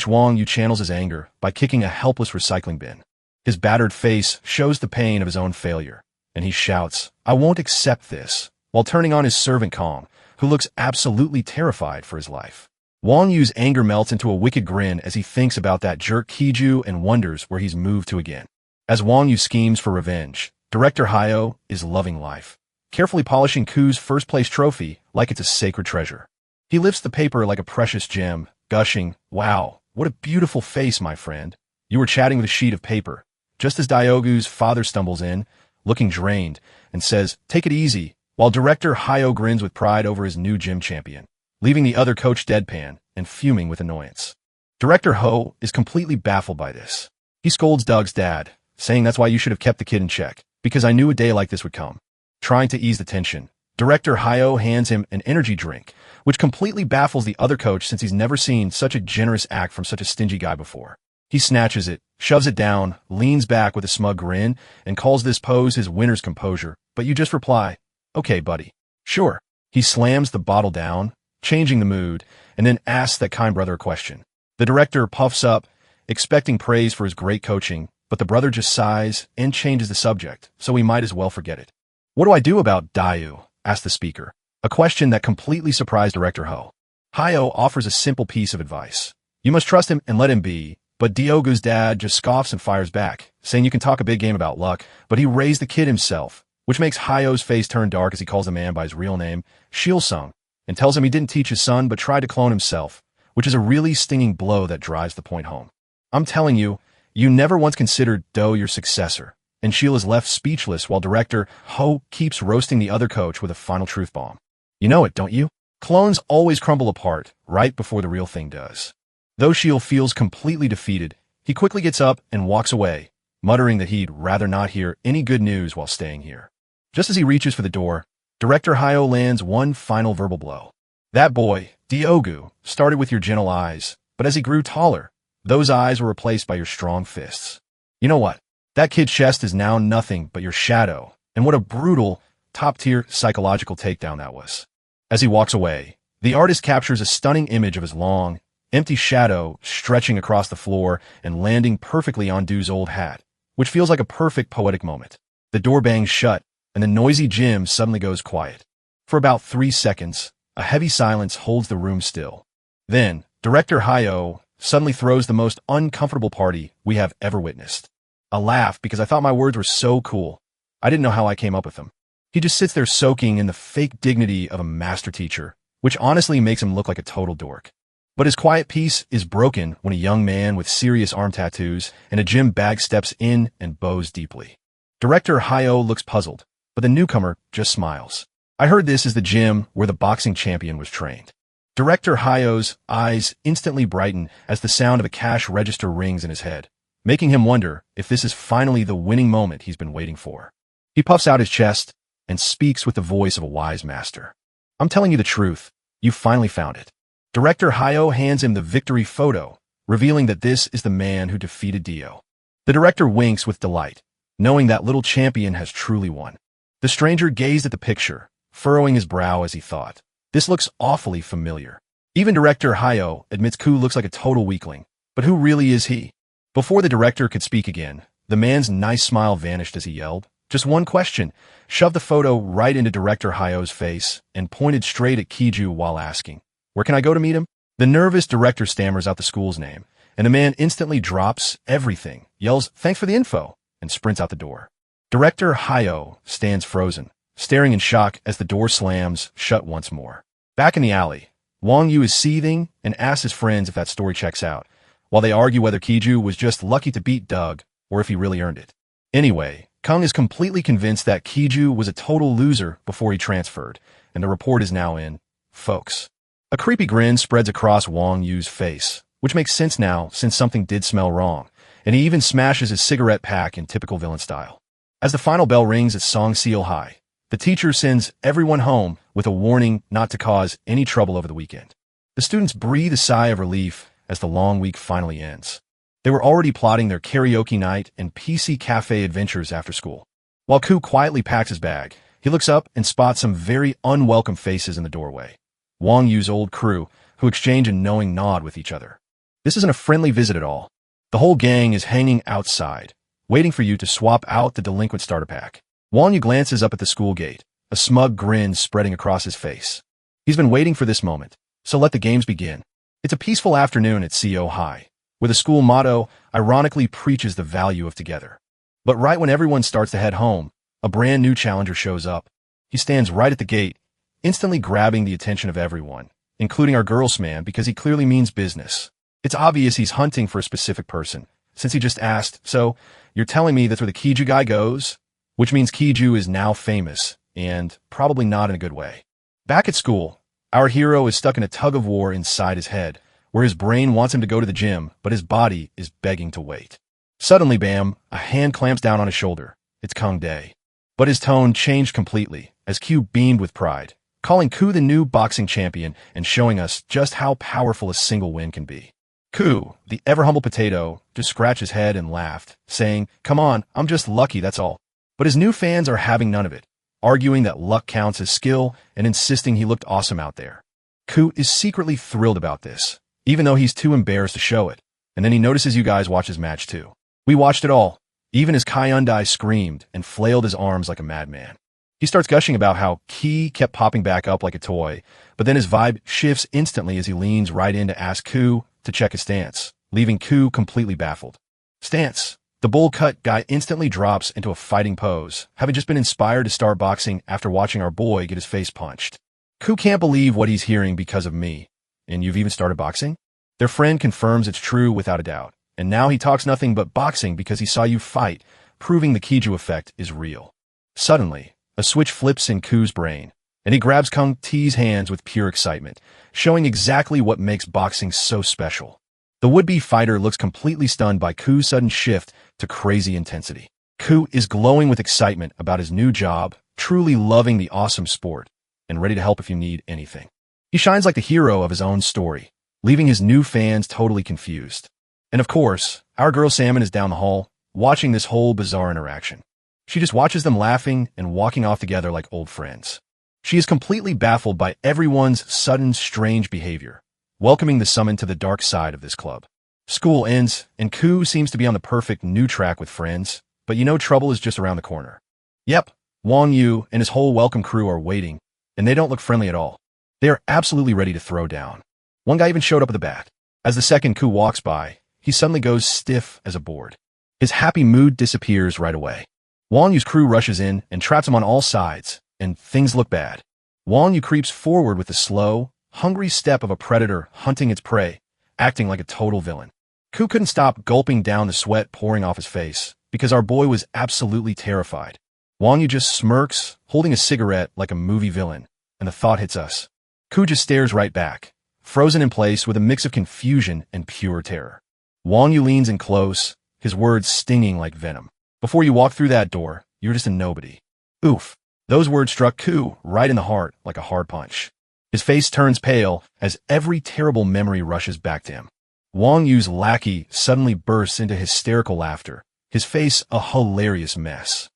Wang Yu channels his anger by kicking a helpless recycling bin. His battered face shows the pain of his own failure, and he shouts, "I won't accept this," while turning on his servant Kong, who looks absolutely terrified for his life. Wang Yu's anger melts into a wicked grin as he thinks about that jerk Kiju and wonders where he's moved to again. As Wang Yu schemes for revenge, director Hayao is loving life, carefully polishing Ku's first-place trophy like it's a sacred treasure. He lifts the paper like a precious gem, gushing, "Wow, what a beautiful face, my friend." You were chatting with a sheet of paper, just as Diogu's father stumbles in, looking drained, and says, "Take it easy," while director Hayao grins with pride over his new gym champion, leaving the other coach deadpan and fuming with annoyance. Director Ho is completely baffled by this. He scolds Doug's dad, saying that's why you should have kept the kid in check, because I knew a day like this would come. Trying to ease the tension, director Hayao hands him an energy drink, which completely baffles the other coach since he's never seen such a generous act from such a stingy guy before. He snatches it, shoves it down, leans back with a smug grin, and calls this pose his winner's composure, but you just reply, "Okay, buddy. Sure." He slams the bottle down, changing the mood, and then asks that kind brother a question. The director puffs up, expecting praise for his great coaching, but the brother just sighs and changes the subject, so we might as well forget it. "What do I do about Dayu?" asked the speaker, a question that completely surprised director Ho. Hayao offers a simple piece of advice. You must trust him and let him be, but Diogu's dad just scoffs and fires back, saying you can talk a big game about luck, but he raised the kid himself, which makes Hayao's face turn dark as he calls the man by his real name, Shil-sung, and tells him he didn't teach his son but tried to clone himself, which is a really stinging blow that drives the point home. "I'm telling you, you never once considered Do your successor," and Shil is left speechless while director Ho keeps roasting the other coach with a final truth bomb. "You know it, don't you? Clones always crumble apart right before the real thing does." Though Shil feels completely defeated, he quickly gets up and walks away, muttering that he'd rather not hear any good news while staying here. Just as he reaches for the door, director Hayao lands one final verbal blow. "That boy, Diogu, started with your gentle eyes, but as he grew taller, those eyes were replaced by your strong fists. You know what? That kid's chest is now nothing but your shadow, and what a brutal, top-tier psychological takedown that was." As he walks away, the artist captures a stunning image of his long, empty shadow stretching across the floor and landing perfectly on Du's old hat, which feels like a perfect poetic moment. The door bangs shut, and the noisy gym suddenly goes quiet. For about 3 seconds, a heavy silence holds the room still. Then, director Hayao suddenly throws the most uncomfortable party we have ever witnessed. A laugh because I thought my words were so cool. I didn't know how I came up with them. He just sits there soaking in the fake dignity of a master teacher, which honestly makes him look like a total dork. But his quiet peace is broken when a young man with serious arm tattoos and a gym bag steps in and bows deeply. Director Hayao looks puzzled, but the newcomer just smiles. "I heard this is the gym where the boxing champion was trained." Director Hayao's eyes instantly brighten as the sound of a cash register rings in his head, making him wonder if this is finally the winning moment he's been waiting for. He puffs out his chest and speaks with the voice of a wise master. "I'm telling you the truth. You finally found it." Director Hayao hands him the victory photo, revealing that this is the man who defeated Dio. The director winks with delight, knowing that little champion has truly won. The stranger gazed at the picture, furrowing his brow as he thought, "This looks awfully familiar." Even director Hayao admits Ku looks like a total weakling, but who really is he? Before the director could speak again, the man's nice smile vanished as he yelled, "Just one question," shoved the photo right into director Hayao's face, and pointed straight at Kiju while asking, "Where can I go to meet him?" The nervous director stammers out the school's name, and the man instantly drops everything, yells, "Thanks for the info," and sprints out the door. Director Hayao stands frozen, staring in shock as the door slams shut once more. Back in the alley, Wang Yu is seething and asks his friends if that story checks out, while they argue whether Kiju was just lucky to beat Doug or if he really earned it. Anyway, Kung is completely convinced that Kiju was a total loser before he transferred, and the report is now in, folks. A creepy grin spreads across Wang Yu's face, which makes sense now since something did smell wrong, and he even smashes his cigarette pack in typical villain style. As the final bell rings at Song Seal High, the teacher sends everyone home with a warning not to cause any trouble over the weekend. The students breathe a sigh of relief as the long week finally ends. They were already plotting their karaoke night and PC cafe adventures after school. While Ku quietly packs his bag, he looks up and spots some very unwelcome faces in the doorway. Wang Yu's old crew, who exchange a knowing nod with each other. This isn't a friendly visit at all. The whole gang is hanging outside, waiting for you to swap out the delinquent starter pack. Wang Yu glances up at the school gate, a smug grin spreading across his face. He's been waiting for this moment, so let the games begin. It's a peaceful afternoon at CO High, where the school motto ironically preaches the value of together. But right when everyone starts to head home, a brand new challenger shows up. He stands right at the gate, instantly grabbing the attention of everyone, including our girls' man, because he clearly means business. It's obvious he's hunting for a specific person, since he just asked, "So, you're telling me that's where the Kiju guy goes?" Which means Kiju is now famous, and probably not in a good way. Back at school, our hero is stuck in a tug-of-war inside his head, where his brain wants him to go to the gym, but his body is begging to wait. Suddenly, bam, a hand clamps down on his shoulder. It's Kung Dae. But his tone changed completely, as Q beamed with pride, calling Ku the new boxing champion and showing us just how powerful a single win can be. Ku, the ever-humble potato, just scratched his head and laughed, saying, "Come on, I'm just lucky, that's all." But his new fans are having none of it, arguing that luck counts as skill and insisting he looked awesome out there. Ku is secretly thrilled about this, even though he's too embarrassed to show it, and then he notices you guys watch his match too. We watched it all, even as Kai Undai screamed and flailed his arms like a madman. He starts gushing about how Ki kept popping back up like a toy, but then his vibe shifts instantly as he leans right in to ask Ku to check his stance, leaving Ku completely baffled. Stance. The bowl cut guy instantly drops into a fighting pose, having just been inspired to start boxing after watching our boy get his face punched. Ku can't believe what he's hearing because of me. "And you've even started boxing?" Their friend confirms it's true without a doubt, and now he talks nothing but boxing because he saw you fight, proving the Kiju effect is real. Suddenly, a switch flips in Ku's brain, and he grabs Kung T's hands with pure excitement, showing exactly what makes boxing so special. The would-be fighter looks completely stunned by Ku's sudden shift to crazy intensity. Ku is glowing with excitement about his new job, truly loving the awesome sport, and ready to help if you need anything. He shines like the hero of his own story, leaving his new fans totally confused. And of course, our girl Salmon is down the hall, watching this whole bizarre interaction. She just watches them laughing and walking off together like old friends. She is completely baffled by everyone's sudden strange behavior, welcoming the summon to the dark side of this club. School ends, and Ku seems to be on the perfect new track with friends, but you know trouble is just around the corner. Yep, Wang Yu and his whole welcome crew are waiting, and they don't look friendly at all. They are absolutely ready to throw down. One guy even showed up at the bat. As the second Ku walks by, he suddenly goes stiff as a board. His happy mood disappears right away. Wang Yu's crew rushes in and traps him on all sides, and things look bad. Wang Yu creeps forward with the slow, hungry step of a predator hunting its prey, acting like a total villain. Ku couldn't stop gulping down the sweat pouring off his face, because our boy was absolutely terrified. Wang Yu just smirks, holding a cigarette like a movie villain, and the thought hits us. Ku just stares right back, frozen in place with a mix of confusion and pure terror. Wang Yu leans in close, his words stinging like venom. "Before you walk through that door, you're just a nobody." Oof. Those words struck Ku right in the heart like a hard punch. His face turns pale as every terrible memory rushes back to him. Wang Yu's lackey suddenly bursts into hysterical laughter, his face a hilarious mess.